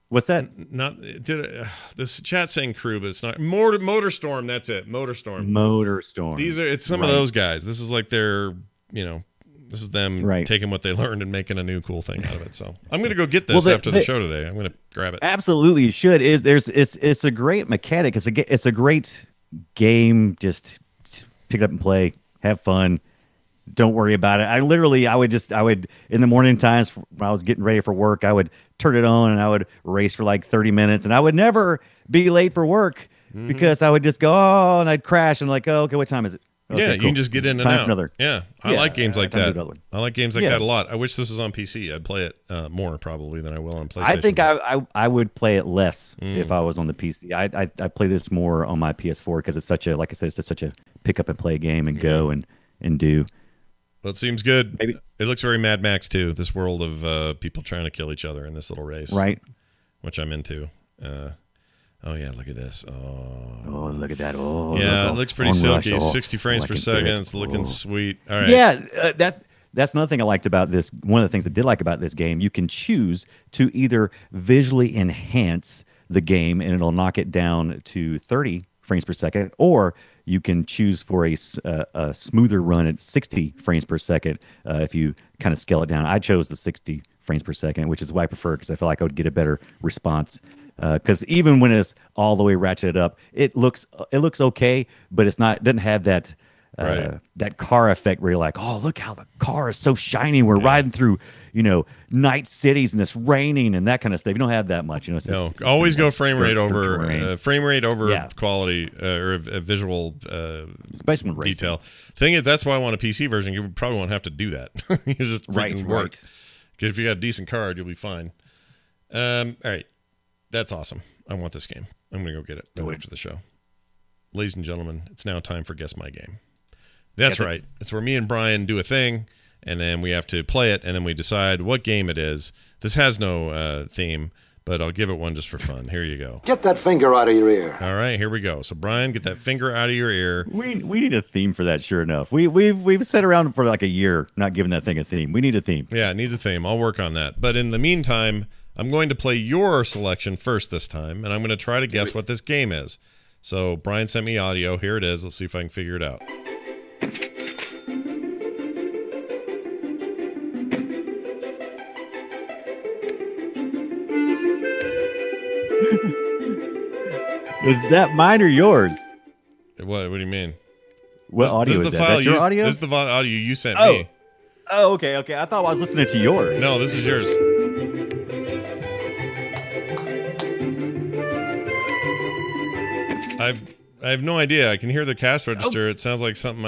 [SPEAKER 2] what's that?
[SPEAKER 1] Not it did. This chat saying Crew, but it's not. Motorstorm. That's it. Motorstorm.
[SPEAKER 2] Motorstorm.
[SPEAKER 1] It's some of those guys. This is like their, this is them taking what they learned and making a new cool thing out of it. So I'm gonna go get this after the show today. I'm gonna grab it.
[SPEAKER 2] Absolutely, you should. It's a great mechanic. It's a great game. Just pick it up and play. Have fun. Don't worry about it. I would in the morning times when I was getting ready for work, I would turn it on and I would race for like 30 minutes, and I would never be late for work because I would just go, and I'd crash and like, okay, what time is it? Okay,
[SPEAKER 1] Yeah, you
[SPEAKER 2] cool.
[SPEAKER 1] can just get in and
[SPEAKER 2] Time for
[SPEAKER 1] out.
[SPEAKER 2] another.
[SPEAKER 1] Yeah, I
[SPEAKER 2] Yeah,
[SPEAKER 1] like games like
[SPEAKER 2] time to do
[SPEAKER 1] that.
[SPEAKER 2] another one.
[SPEAKER 1] I like games like
[SPEAKER 2] Yeah.
[SPEAKER 1] that a lot. I wish this was on PC. I'd play it more probably than I will on PlayStation.
[SPEAKER 2] I think I would play it less if I was on the PC. I play this more on my PS4 because it's such a, like I said, it's just such a pick up and play game and go and do.
[SPEAKER 1] Well, it seems good.
[SPEAKER 2] Maybe.
[SPEAKER 1] It looks very Mad Max too. This world of people trying to kill each other in this little race,
[SPEAKER 2] Right.
[SPEAKER 1] Which I'm into. Oh yeah, look at this.
[SPEAKER 2] Oh, look at that. Oh,
[SPEAKER 1] Yeah,
[SPEAKER 2] look,
[SPEAKER 1] it looks pretty
[SPEAKER 2] Onrush.
[SPEAKER 1] silky.
[SPEAKER 2] Oh,
[SPEAKER 1] 60 frames per
[SPEAKER 2] looking
[SPEAKER 1] second.
[SPEAKER 2] good.
[SPEAKER 1] It's looking
[SPEAKER 2] Oh.
[SPEAKER 1] sweet. All right.
[SPEAKER 2] Yeah, that's another thing I liked about this. One of the things I did like about this game, you can choose to either visually enhance the game and it'll knock it down to 30 frames per second, or you can choose for a smoother run at 60 frames per second if you kind of scale it down. I chose the 60 frames per second, which is what I prefer because I feel like I would get a better response. Because even when it's all the way ratcheted up, it looks okay, but it's not. It doesn't have that
[SPEAKER 1] Right.
[SPEAKER 2] that car effect where you're like, oh, look how the car is so shiny. We're riding through, night cities and it's raining and that kind of stuff. You don't have that much. It's
[SPEAKER 1] No,
[SPEAKER 2] just
[SPEAKER 1] always
[SPEAKER 2] kind
[SPEAKER 1] go
[SPEAKER 2] of
[SPEAKER 1] frame rate over
[SPEAKER 2] Yeah.
[SPEAKER 1] quality or a visual
[SPEAKER 2] especially when racing.
[SPEAKER 1] detail. Thing is, that's why I want a PC version. You probably won't have to do that. You just freaking work.
[SPEAKER 2] Right.
[SPEAKER 1] Because if you got a decent card, you'll be fine. All right, that's awesome. I want this game. I'm gonna go get it right after the show. Ladies and gentlemen, it's now time for Guess My Game. That's right. It's where me and Brian do a thing, and then we have to play it, and then we decide what game it is. This has no theme, but I'll give it one just for fun. Here you go.
[SPEAKER 6] Get that finger out of your ear.
[SPEAKER 1] All right, here we go. So, Brian, get that finger out of your ear.
[SPEAKER 2] We need a theme for that. Sure enough, we've sat around for like a year not giving that thing a theme. We need a theme.
[SPEAKER 1] Yeah, it needs a theme. I'll work on that. But in the meantime, I'm going to play your selection first this time, and I'm going to try to guess what this game is. So, Brian sent me audio. Here it is. Let's see if I can figure it out.
[SPEAKER 2] Is that mine or yours?
[SPEAKER 1] What do you mean?
[SPEAKER 2] What audio
[SPEAKER 1] This
[SPEAKER 2] is
[SPEAKER 1] is the
[SPEAKER 2] that?
[SPEAKER 1] file
[SPEAKER 2] That's your audio?
[SPEAKER 1] This is the audio you sent
[SPEAKER 2] Oh.
[SPEAKER 1] me.
[SPEAKER 2] Oh, okay. I thought I was listening to yours.
[SPEAKER 1] No, this is yours. I have no idea. I can hear the cash register. It sounds like something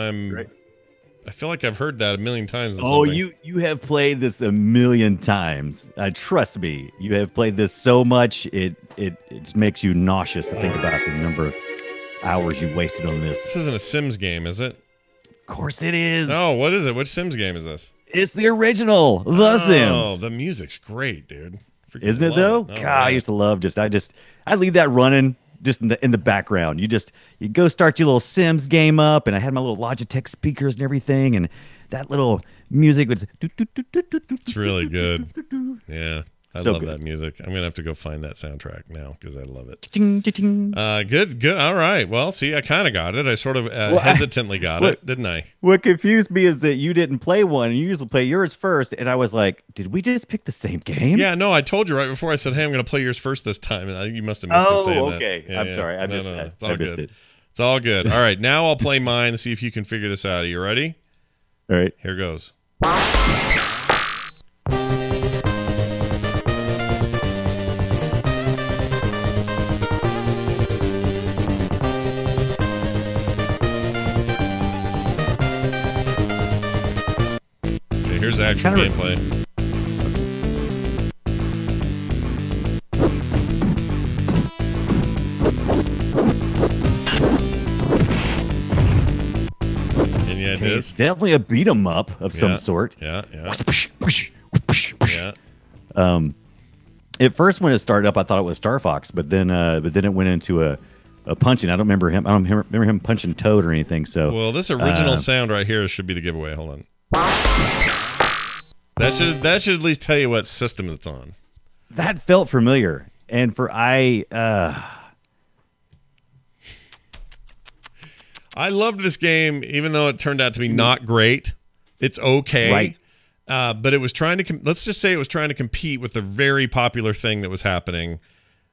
[SPEAKER 1] I feel like I've heard that a million times.
[SPEAKER 2] Oh, you have played this a million times. Trust me, you have played this so much it makes you nauseous to think about the number of hours you wasted on this.
[SPEAKER 1] This isn't a Sims game, is it?
[SPEAKER 2] Of course it is.
[SPEAKER 1] Oh, what is it? Which Sims game is this?
[SPEAKER 2] It's the original, The Sims.
[SPEAKER 1] Oh, the music's great, dude. Freaking
[SPEAKER 2] Isn't it
[SPEAKER 1] love
[SPEAKER 2] though?
[SPEAKER 1] Oh,
[SPEAKER 2] God,
[SPEAKER 1] yeah.
[SPEAKER 2] I used to love I leave that running just in the background. You go start your little Sims game up, and I had my little Logitech speakers and everything, and that little music was.
[SPEAKER 1] It's really good. Yeah. I
[SPEAKER 2] So
[SPEAKER 1] love
[SPEAKER 2] good.
[SPEAKER 1] that music. I'm gonna have to go find that soundtrack now because I love it.
[SPEAKER 2] Ching, ching.
[SPEAKER 1] Good. All right. Well, see, I kind of got it. I sort of hesitantly got it, didn't I?
[SPEAKER 2] What confused me is that you didn't play one, and you usually play yours first, and I was like, did we just pick the same game?
[SPEAKER 1] Yeah. No, I told you right before. I said, "Hey, I'm gonna play yours first this time," and you must have missed me saying that.
[SPEAKER 2] okay.
[SPEAKER 1] Yeah,
[SPEAKER 2] I'm
[SPEAKER 1] yeah.
[SPEAKER 2] sorry. I missed
[SPEAKER 1] No,
[SPEAKER 2] that.
[SPEAKER 1] it's all
[SPEAKER 2] I missed
[SPEAKER 1] good.
[SPEAKER 2] it.
[SPEAKER 1] It's all good. All right. Now I'll play mine and see if you can figure this out. Are you ready?
[SPEAKER 2] All right.
[SPEAKER 1] Here goes. Okay, here's the actual
[SPEAKER 2] Kinda
[SPEAKER 1] gameplay. Any
[SPEAKER 2] It's
[SPEAKER 1] ideas?
[SPEAKER 2] definitely a beat 'em up of
[SPEAKER 1] Yeah.
[SPEAKER 2] some sort.
[SPEAKER 1] Yeah, yeah, yeah.
[SPEAKER 2] At first, when it started up, I thought it was Star Fox, but then it went into a punching. I don't remember him. I don't remember him punching Toad or anything. So
[SPEAKER 1] Well, this original sound right here should be the giveaway. Hold on. That should at least tell you what system it's on.
[SPEAKER 2] that felt familiar. And
[SPEAKER 1] I loved this game, even though it turned out to be not great. It's okay,
[SPEAKER 2] Right.
[SPEAKER 1] But it was trying to. Let's just say it was trying to compete with a very popular thing that was happening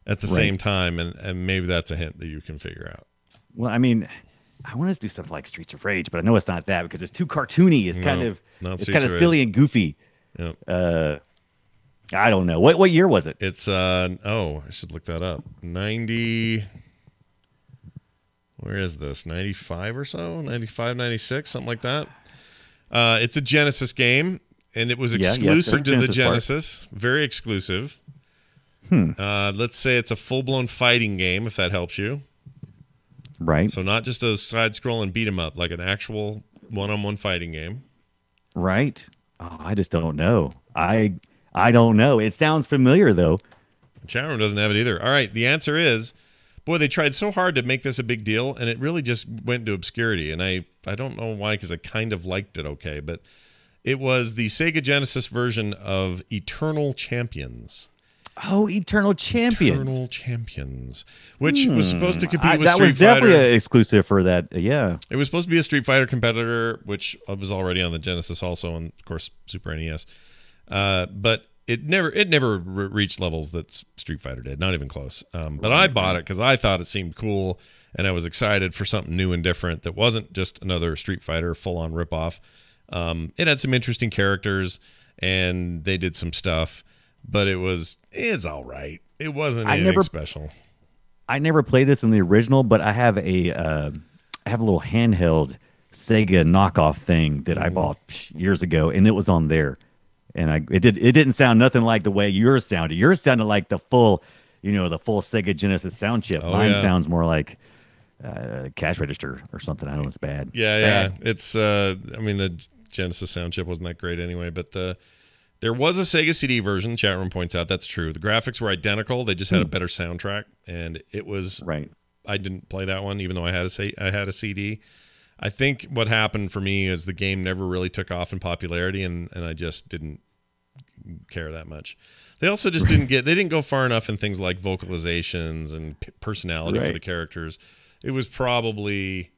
[SPEAKER 1] at the same time, and maybe that's a hint that you can figure out.
[SPEAKER 2] well, I mean, I want to do something like Streets of Rage, but I know it's not that because it's too cartoony. It's
[SPEAKER 1] not
[SPEAKER 2] it's
[SPEAKER 1] Streets
[SPEAKER 2] kind of
[SPEAKER 1] of
[SPEAKER 2] silly
[SPEAKER 1] Rage.
[SPEAKER 2] and goofy.
[SPEAKER 1] Yep.
[SPEAKER 2] I don't know. What year was it?
[SPEAKER 1] It's I should look that up. 90. Where is this? 95 or so? 95, 96, something like that. It's a Genesis game, and it was exclusive to the Genesis. Very exclusive. Let's say it's a full-blown fighting game, if that helps you.
[SPEAKER 2] Right.
[SPEAKER 1] So not just a side-scrolling beat-em-up, like an actual one-on-one fighting game.
[SPEAKER 2] Right. Oh, I just don't know. I don't know. It sounds familiar, though.
[SPEAKER 1] The chat room doesn't have it either. All right, the answer is, boy, they tried so hard to make this a big deal, and it really just went into obscurity. And I don't know why, because I kind of liked it okay, but it was the Sega Genesis version of Eternal Champions.
[SPEAKER 2] Oh, Eternal Champions.
[SPEAKER 1] Eternal Champions, which was supposed to compete with Street Fighter.
[SPEAKER 2] That was definitely an exclusive for that, yeah.
[SPEAKER 1] It was supposed to be a Street Fighter competitor, which was already on the Genesis also, and of course Super NES. But it never reached levels that Street Fighter did, not even close. But I bought it because I thought it seemed cool, and I was excited for something new and different that wasn't just another Street Fighter full-on ripoff. It had some interesting characters, and they did some stuff. But it's all right. It wasn't anything special.
[SPEAKER 2] I never played this in the original, but I have a little handheld Sega knockoff thing that I bought years ago, and it was on there. And it didn't sound nothing like the way yours sounded. Yours sounded like the full Sega Genesis sound chip. Mine sounds more like cash register or something. I know it's bad.
[SPEAKER 1] Yeah. It's I mean, the Genesis sound chip wasn't that great anyway, but there was a Sega CD version. Chat room points out that's true. The graphics were identical. They just had a better soundtrack, and it was
[SPEAKER 2] right.
[SPEAKER 1] I didn't play that one, even though I had a CD. I think what happened for me is the game never really took off in popularity, and I just didn't care that much. They also just didn't go far enough in things like vocalizations and personality for the characters. It was probably,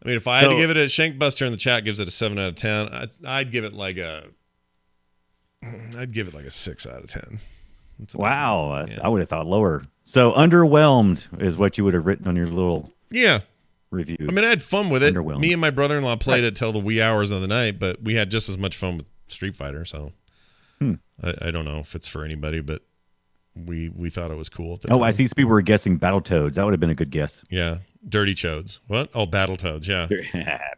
[SPEAKER 1] I mean, if I had to give it Shankbuster in the chat gives it a 7 out of 10. I'd give it like a 6 out of 10.
[SPEAKER 2] Wow. I would have thought lower. So underwhelmed is what you would have written on your little review.
[SPEAKER 1] I mean, I had fun with it. Me and my brother-in-law played it till the wee hours of the night, but we had just as much fun with Street Fighter. So I don't know if it's for anybody, but we thought it was cool at the time.
[SPEAKER 2] I see some people were guessing Battletoads. That would have been a good guess.
[SPEAKER 1] Yeah. Dirty Chodes. What? Oh, Battletoads. Yeah.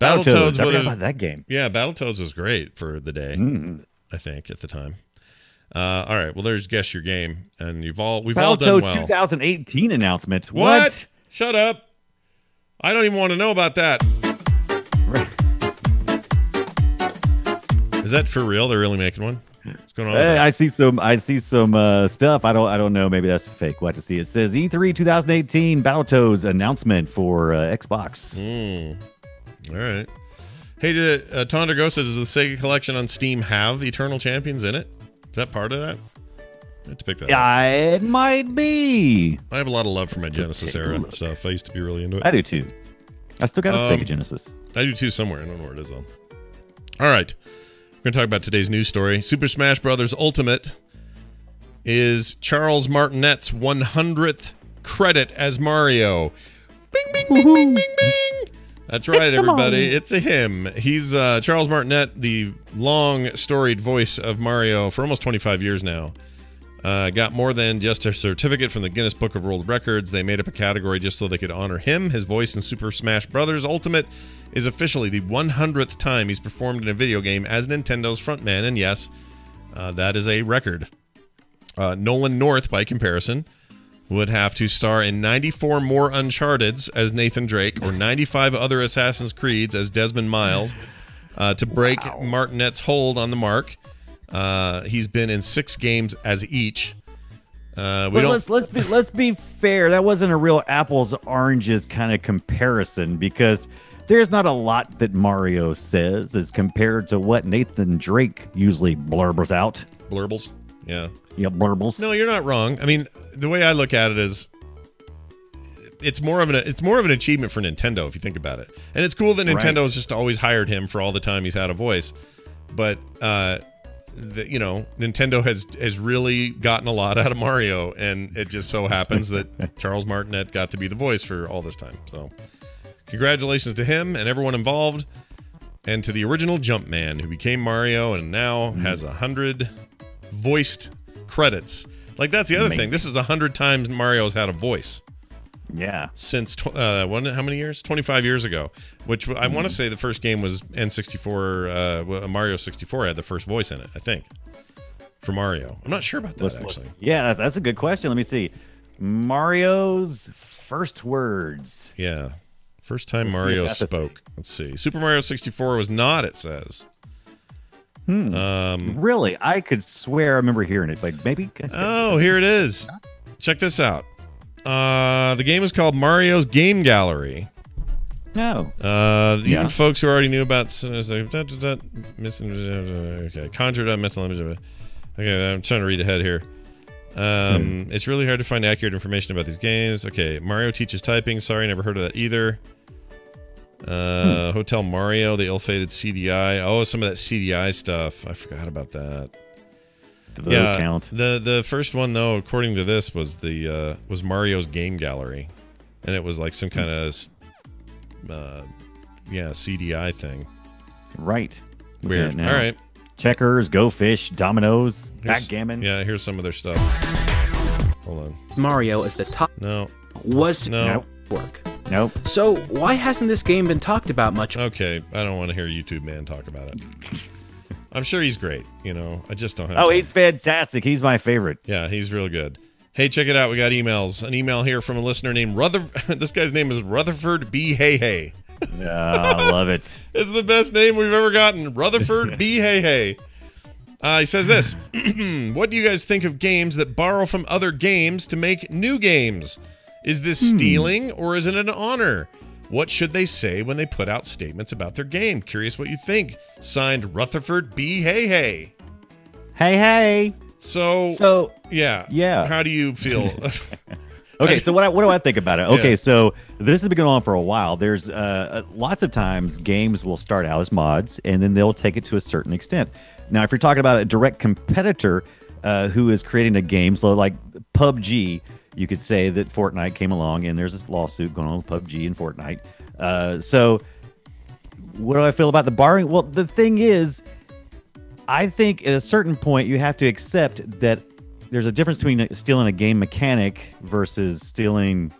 [SPEAKER 2] Battletoads. I forgot about that game.
[SPEAKER 1] Yeah, Battletoads was great for the day. I think at the time. All right. Well, there's Guess Your Game, and we've all done well.
[SPEAKER 2] Battletoads 2018 announcement. What?
[SPEAKER 1] Shut up! I don't even want to know about that. Is that for real? They're really making one? What's going on?
[SPEAKER 2] I see some stuff. I don't know. Maybe that's fake. We'll have to see. It says E3 2018 Battletoads announcement for Xbox.
[SPEAKER 1] All right. Hey, Tondergo says, does the Sega Collection on Steam have Eternal Champions in it? Is that part of that? I have to pick that up.
[SPEAKER 2] It might be.
[SPEAKER 1] I have a lot of love for my Genesis era stuff. I used to be really into it.
[SPEAKER 2] I do too. I still got a Sega Genesis.
[SPEAKER 1] I do too somewhere. I don't know where it is though. All right. We're going to talk about today's news story. Super Smash Bros. Ultimate is Charles Martinet's 100th credit as Mario. Bing, bing, bing, bing, bing, bing. That's right, everybody. It's a him. He's Charles Martinet, the long storied voice of Mario for almost 25 years now. Got more than just a certificate from the Guinness Book of World Records. They made up a category just so they could honor him. His voice in Super Smash Bros. Ultimate is officially the 100th time he's performed in a video game as Nintendo's frontman. And yes, that is a record. Nolan North, by comparison, would have to star in 94 more Uncharted's as Nathan Drake or 95 other Assassin's Creeds as Desmond Miles to break Martinet's hold on the mark. He's been in 6 games as each.
[SPEAKER 2] Let's be fair. That wasn't a real apples oranges kind of comparison because there's not a lot that Mario says as compared to what Nathan Drake usually blurbers out.
[SPEAKER 1] Blurbles, yeah.
[SPEAKER 2] Yeah, blurbles.
[SPEAKER 1] No, you're not wrong. I mean, the way I look at it is, it's more of an achievement for Nintendo if you think about it, and it's cool that Nintendo has just always hired him for all the time he's had a voice, but Nintendo has really gotten a lot out of Mario, and it just so happens that Charles Martinet got to be the voice for all this time. So, congratulations to him and everyone involved, and to the original Jumpman who became Mario and now has 100 voiced credits. Like, that's the other thing. This is 100 times Mario's had a voice.
[SPEAKER 2] Yeah.
[SPEAKER 1] since how many years? 25 years ago. Which I want to say the first game was N64. Mario 64 had the first voice in it, I think, for Mario. I'm not sure about that actually.
[SPEAKER 2] Yeah, that's a good question. Let me see. Mario's first words.
[SPEAKER 1] Yeah, first time
[SPEAKER 2] Let's see if
[SPEAKER 1] Mario
[SPEAKER 2] that's a
[SPEAKER 1] spoke. Let's see. Super Mario 64 was not. It says.
[SPEAKER 2] Really? I could swear I remember hearing it, but maybe.
[SPEAKER 1] Oh, here it is. Check this out. The game is called Mario's Game Gallery.
[SPEAKER 2] No.
[SPEAKER 1] Even folks who already knew about okay, conjured up mental image of it. Okay, I'm trying to read ahead here. It's really hard to find accurate information about these games. Okay, Mario teaches typing. Sorry, never heard of that either. Hotel Mario, the ill-fated CDI. Oh, some of that CDI stuff. I forgot about that.
[SPEAKER 2] Do those count?
[SPEAKER 1] The first one though, according to this, was was Mario's Game Gallery, and it was like some kind of CDI thing.
[SPEAKER 2] Right.
[SPEAKER 1] Weird. All right.
[SPEAKER 2] Checkers, Go Fish, Dominoes, Backgammon.
[SPEAKER 1] Yeah, here's some of their stuff. Hold on.
[SPEAKER 6] Mario is the top.
[SPEAKER 1] No.
[SPEAKER 6] Was
[SPEAKER 1] No.
[SPEAKER 6] work.
[SPEAKER 2] Nope.
[SPEAKER 6] So why hasn't this game been talked about much?
[SPEAKER 1] Okay, I don't want to hear YouTube Man talk about it. I'm sure he's great. I just don't have.
[SPEAKER 2] Oh,
[SPEAKER 1] time.
[SPEAKER 2] he's fantastic. He's my favorite.
[SPEAKER 1] Yeah, he's real good. Hey, check it out. We got emails. An email here from a listener named This guy's name is Rutherford B. Hey Hey.
[SPEAKER 2] I love it.
[SPEAKER 1] It's the best name we've ever gotten. Rutherford B. Hey Hey. He says this. What do you guys think of games that borrow from other games to make new games? Is this stealing or is it an honor? What should they say when they put out statements about their game? Curious what you think. Signed, Rutherford B. Hey Hey.
[SPEAKER 2] Hey, hey.
[SPEAKER 1] So yeah. How do you feel?
[SPEAKER 2] Okay, so what do I think about it? Okay,
[SPEAKER 1] Yeah.
[SPEAKER 2] so this has been going on for a while. There's lots of times games will start out as mods, and then they'll take it to a certain extent. Now, if you're talking about a direct competitor who is creating a game, so like PUBG, you could say that Fortnite came along, and there's this lawsuit going on with PUBG and Fortnite. So what do I feel about the borrowing? Well, the thing is, I think at a certain point you have to accept that there's a difference between stealing a game mechanic versus stealing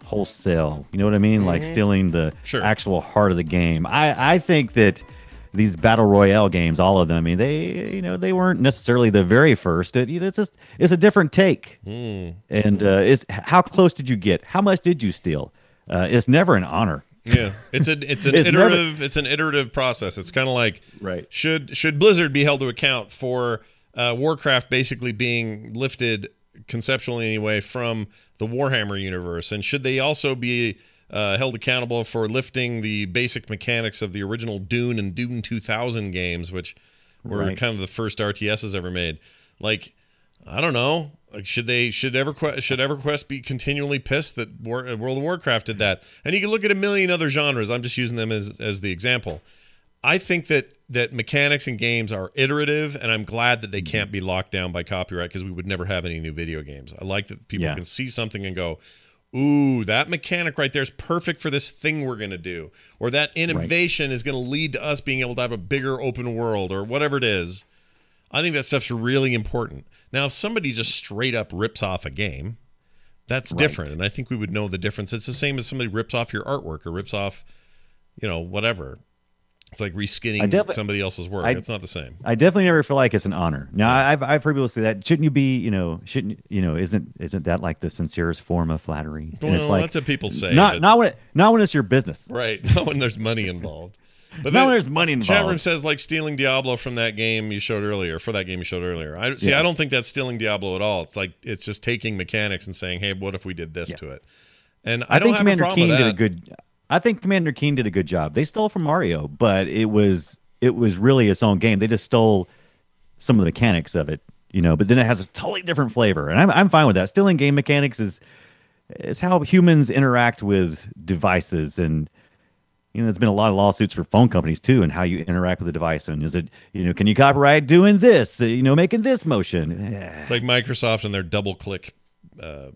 [SPEAKER 2] wholesale. You know what I mean? Like stealing the actual heart of the game. I think that these battle royale games, all of them, I mean, they weren't necessarily the very first. It's a different take. And how close did you get? How much did you steal? It's never an honor.
[SPEAKER 1] Yeah, it's an iterative process. It's kind of like should Blizzard be held to account for Warcraft basically being lifted conceptually anyway from the Warhammer universe, and should they also be held accountable for lifting the basic mechanics of the original Dune and Dune 2000 games, which were kind of the first RTSs ever made? Like, I don't know. Like, should EverQuest be continually pissed that World of Warcraft did that? And you can look at a million other genres. I'm just using them as the example. I think that mechanics in games are iterative, and I'm glad that they can't be locked down by copyright, because we would never have any new video games. I like that people can see something and go, ooh, that mechanic right there is perfect for this thing we're going to do. Or that innovation is going to lead to us being able to have a bigger open world, or whatever it is. I think that stuff's really important. Now, if somebody just straight up rips off a game, that's different, and I think we would know the difference. It's the same as somebody rips off your artwork or rips off, whatever. It's like reskinning somebody else's work. It's not the same.
[SPEAKER 2] I definitely never feel like it's an honor. Now, I've heard people say that. Shouldn't you be, isn't that like the sincerest form of flattery?
[SPEAKER 1] Well,
[SPEAKER 2] it's like,
[SPEAKER 1] that's what people say.
[SPEAKER 2] Not when it's your business.
[SPEAKER 1] Right. Not when there's money involved. But
[SPEAKER 2] not when there's money involved.
[SPEAKER 1] Chat room says like stealing Diablo from that game you showed earlier. I don't think that's stealing Diablo at all. It's like it's just taking mechanics and saying, hey, what if we did this to it? And I don't have a problem with that.
[SPEAKER 2] I think Commander Keen did a good job. They stole from Mario, but it was really its own game. They just stole some of the mechanics of it, but then it has a totally different flavor. And I'm fine with that. Stealing game mechanics is how humans interact with devices. And, there's been a lot of lawsuits for phone companies too, and how you interact with the device. And is it, can you copyright doing this, making this motion?
[SPEAKER 1] It's like Microsoft and their double click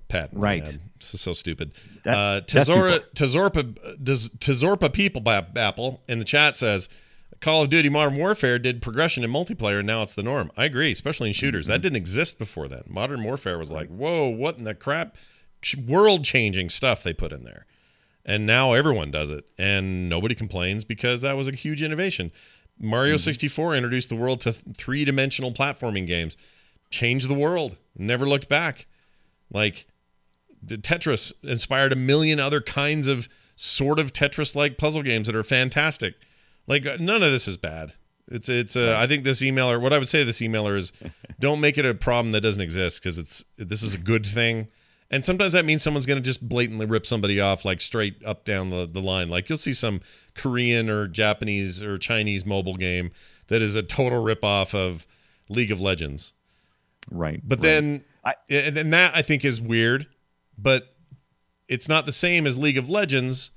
[SPEAKER 1] patent.
[SPEAKER 2] Right.
[SPEAKER 1] This is so stupid.
[SPEAKER 2] Tezorpa
[SPEAKER 1] people by Apple in the chat says Call of Duty Modern Warfare did progression in multiplayer, and now it's the norm. I agree, especially in shooters. That didn't exist before then. Modern Warfare was like, whoa, what in the crap? world-changing stuff they put in there. And now everyone does it, and nobody complains because that was a huge innovation. Mario 64 introduced the world to three-dimensional platforming games. Changed the world. Never looked back. Like, Tetris inspired a million other kinds of sort of Tetris-like puzzle games that are fantastic. Like, none of this is bad. I think this emailer, what I would say to this emailer is, don't make it a problem that doesn't exist, because this is a good thing. And sometimes that means someone's going to just blatantly rip somebody off, like straight up down the line. Like, you'll see some Korean or Japanese or Chinese mobile game that is a total ripoff of League of Legends.
[SPEAKER 2] Right.
[SPEAKER 1] But then that I think is weird, but it's not the same as League of Legends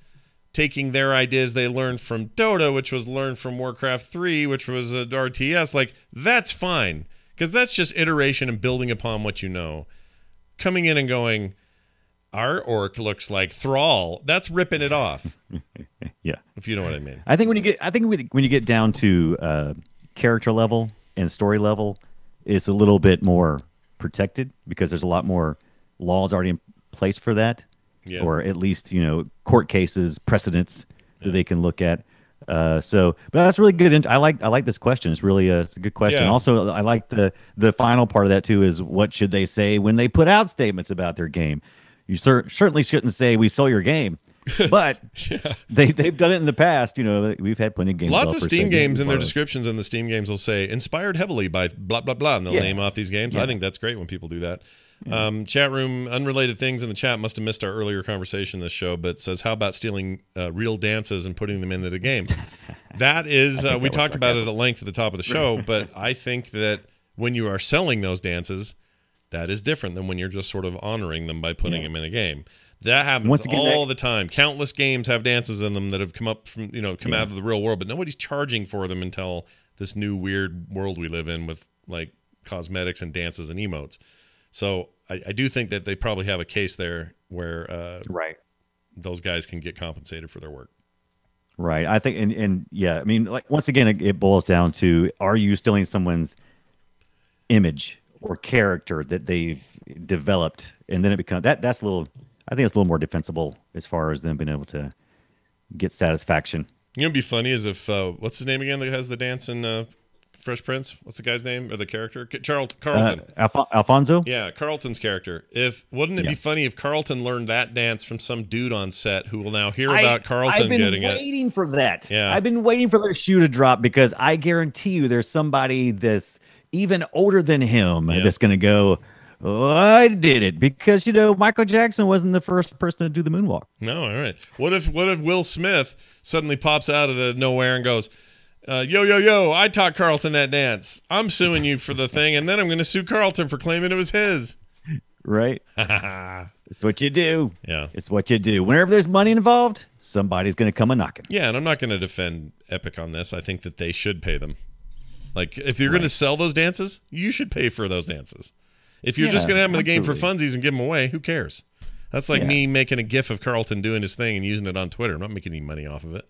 [SPEAKER 1] taking their ideas they learned from Dota, which was learned from Warcraft 3, which was an RTS. Like, that's fine, because that's just iteration and building upon what you know. Coming in and going, our orc looks like Thrall. That's ripping it off.
[SPEAKER 2] Yeah,
[SPEAKER 1] if you know what I mean.
[SPEAKER 2] I think when you get down to character level and story level, it's a little bit more protected because there's a lot more laws already in place for that, or at least court cases, precedents that they can look at. But that's really good. I like this question. It's really it's a good question.
[SPEAKER 1] Yeah.
[SPEAKER 2] Also, I like the final part of that too. Is what should they say when they put out statements about their game? You certainly shouldn't say we stole your game, but they've done it in the past. We've had plenty of games.
[SPEAKER 1] Lots of Steam games in their descriptions, and the Steam games will say inspired heavily by blah blah blah, and they'll name off these games. I think that's great when people do that. Chat room, unrelated things in the chat must have missed our earlier conversation this show, but says, how about stealing real dances and putting them into the game? That is, we talked about it at length at the top of the show, but I think that when you are selling those dances, that is different than when you're just sort of honoring them by putting them in a game. That happens all the time. Countless games have dances in them that have come up from, come out of the real world, but nobody's charging for them until this new weird world we live in with like cosmetics and dances and emotes. So I do think that they probably have a case there where those guys can get compensated for their work.
[SPEAKER 2] Right. I think, and I mean, like, once again, it boils down to, are you stealing someone's image or character that they've developed? And then it becomes, that's a little, I think it's a little more defensible as far as them being able to get satisfaction.
[SPEAKER 1] It'd be funny is if, what's his name again that has the dance in Fresh Prince? What's the guy's name or the character? Carlton.
[SPEAKER 2] Alfonso?
[SPEAKER 1] Yeah, Carlton's character. Wouldn't it be funny if Carlton learned that dance from some dude on set who will now hear about Carlton getting it?
[SPEAKER 2] I've been waiting for that.
[SPEAKER 1] Yeah.
[SPEAKER 2] I've been waiting for the shoe to drop, because I guarantee you there's somebody that's even older than him that's going to go, oh, I did it, because Michael Jackson wasn't the first person to do the moonwalk.
[SPEAKER 1] No, all right. What if Will Smith suddenly pops out of the nowhere and goes, yo, I taught Carlton that dance. I'm suing you for the thing, and then I'm going to sue Carlton for claiming it was his.
[SPEAKER 2] Right. It's what you do.
[SPEAKER 1] Yeah.
[SPEAKER 2] It's what you do. Whenever there's money involved, somebody's going to come a-knocking.
[SPEAKER 1] Yeah, and I'm not going to defend Epic on this. I think that they should pay them. Like, if you're going to sell those dances, you should pay for those dances. If you're just going to have them in the game for funsies and give them away, who cares? That's like me making a GIF of Carlton doing his thing and using it on Twitter. I'm not making any money off of it.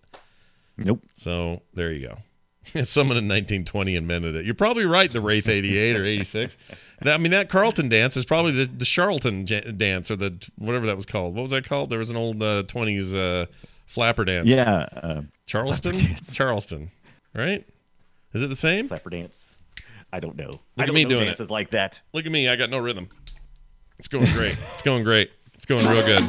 [SPEAKER 2] Nope.
[SPEAKER 1] So there you go. Someone in 1920 invented it. You're probably right, the Wraith 88 or 86. That Carlton dance is probably the Charlton dance, or the whatever that was called. What was that called? There was an old 20s flapper dance.
[SPEAKER 2] Yeah.
[SPEAKER 1] Charleston? Charleston. Right? Is it the same?
[SPEAKER 2] Flapper dance. I don't know.
[SPEAKER 1] Look at me doing
[SPEAKER 2] dances like that.
[SPEAKER 1] Look at me. I got no rhythm. It's going great. It's going great. It's going real good.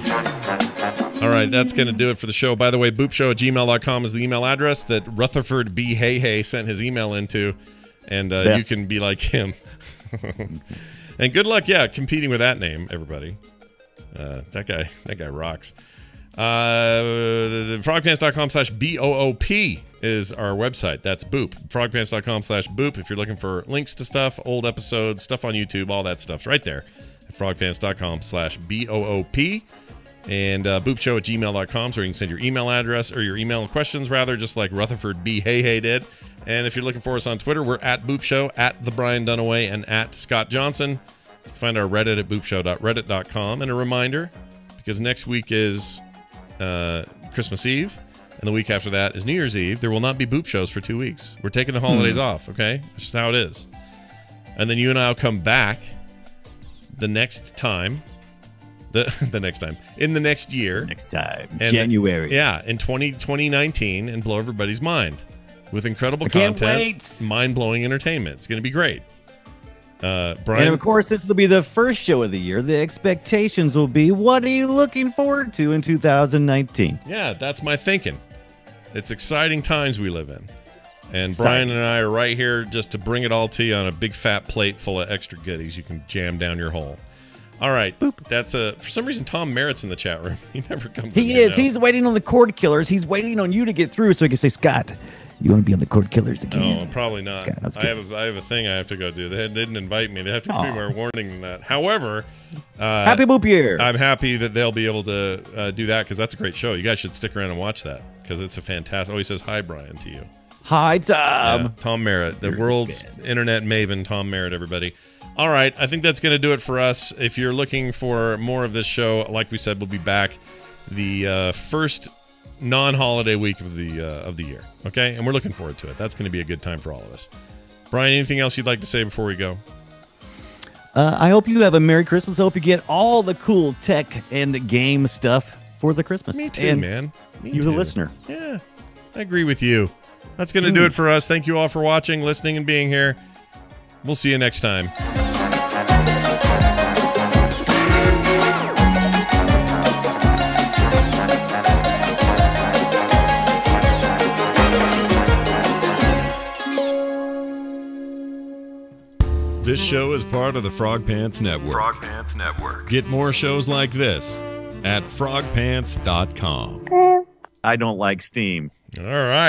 [SPEAKER 1] All right, that's going to do it for the show. By the way, boopshow@gmail.com is the email address that Rutherford B. Hey sent his email into, and you can be like him. And good luck, competing with that name, everybody. That guy rocks. Frogpants.com/BOOP is our website. That's Boop. Frogpants.com/Boop if you're looking for links to stuff, old episodes, stuff on YouTube, all that stuff's right there at frogpants.com/BOOP. And boopshow@gmail.com, so you can send your email address, or your email questions, rather, just like Rutherford B. Hey did. And if you're looking for us on Twitter, we're at BoopShow, at The Brian Dunaway, and at Scott Johnson. Find our Reddit at boopshow.reddit.com. And a reminder, because next week is Christmas Eve, and the week after that is New Year's Eve, there will not be Boop Shows for 2 weeks. We're taking the holidays off, okay? That's just how it is. And then you and I will come back the next time The next time. In the next year.
[SPEAKER 2] Next time.
[SPEAKER 1] And-
[SPEAKER 2] January.
[SPEAKER 1] Yeah, in 2019, and blow everybody's mind with incredible
[SPEAKER 2] can't
[SPEAKER 1] content,
[SPEAKER 2] wait.
[SPEAKER 1] mind-blowing entertainment. It's going to be great.
[SPEAKER 2] And
[SPEAKER 1] Brian,
[SPEAKER 2] of course, this will be the first show of the year. The expectations will be, what are you looking forward to in 2019?
[SPEAKER 1] yeah, that's my thinking. It's exciting times we live in. And Brian and I are right here just to bring it all to you on a big fat plate full of extra goodies you can jam down your hole. All right. That's for some reason Tom Merritt's in the chat room. He never comes in.
[SPEAKER 2] He is. He's waiting on the cord killers. He's waiting on you to get through so he can say, Scott, you want to be on the cord killers again?
[SPEAKER 1] No, probably not.
[SPEAKER 2] Scott, that's
[SPEAKER 1] I have a thing I have to go do. They didn't invite me. They have to give me more warning than that. However,
[SPEAKER 2] Happy Boop Year.
[SPEAKER 1] I'm happy that they'll be able to do that because that's a great show. You guys should stick around and watch that because it's a fantastic. Oh, he says hi, Brian, to you.
[SPEAKER 2] Hi, Tom.
[SPEAKER 1] Yeah, Tom Merritt, the world's internet maven, Tom Merritt, everybody. All right, I think that's going to do it for us. If you're looking for more of this show, like we said, we'll be back the first non-holiday week of the year. Okay, and we're looking forward to it. That's going to be a good time for all of us. Brian, anything else you'd like to say before we go?
[SPEAKER 2] I hope you have a Merry Christmas. I hope you get all the cool tech and game stuff for the Christmas.
[SPEAKER 1] Me too,
[SPEAKER 2] and
[SPEAKER 1] man. Me
[SPEAKER 2] you,
[SPEAKER 1] too.
[SPEAKER 2] the listener.
[SPEAKER 1] Yeah, I agree with you. That's going to do it for us. Thank you all for watching, listening, and being here. We'll see you next time. This show is part of the Frog Pants Network.
[SPEAKER 7] Frog Pants Network.
[SPEAKER 1] Get more shows like this at frogpants.com.
[SPEAKER 2] I don't like Steam.
[SPEAKER 1] All right.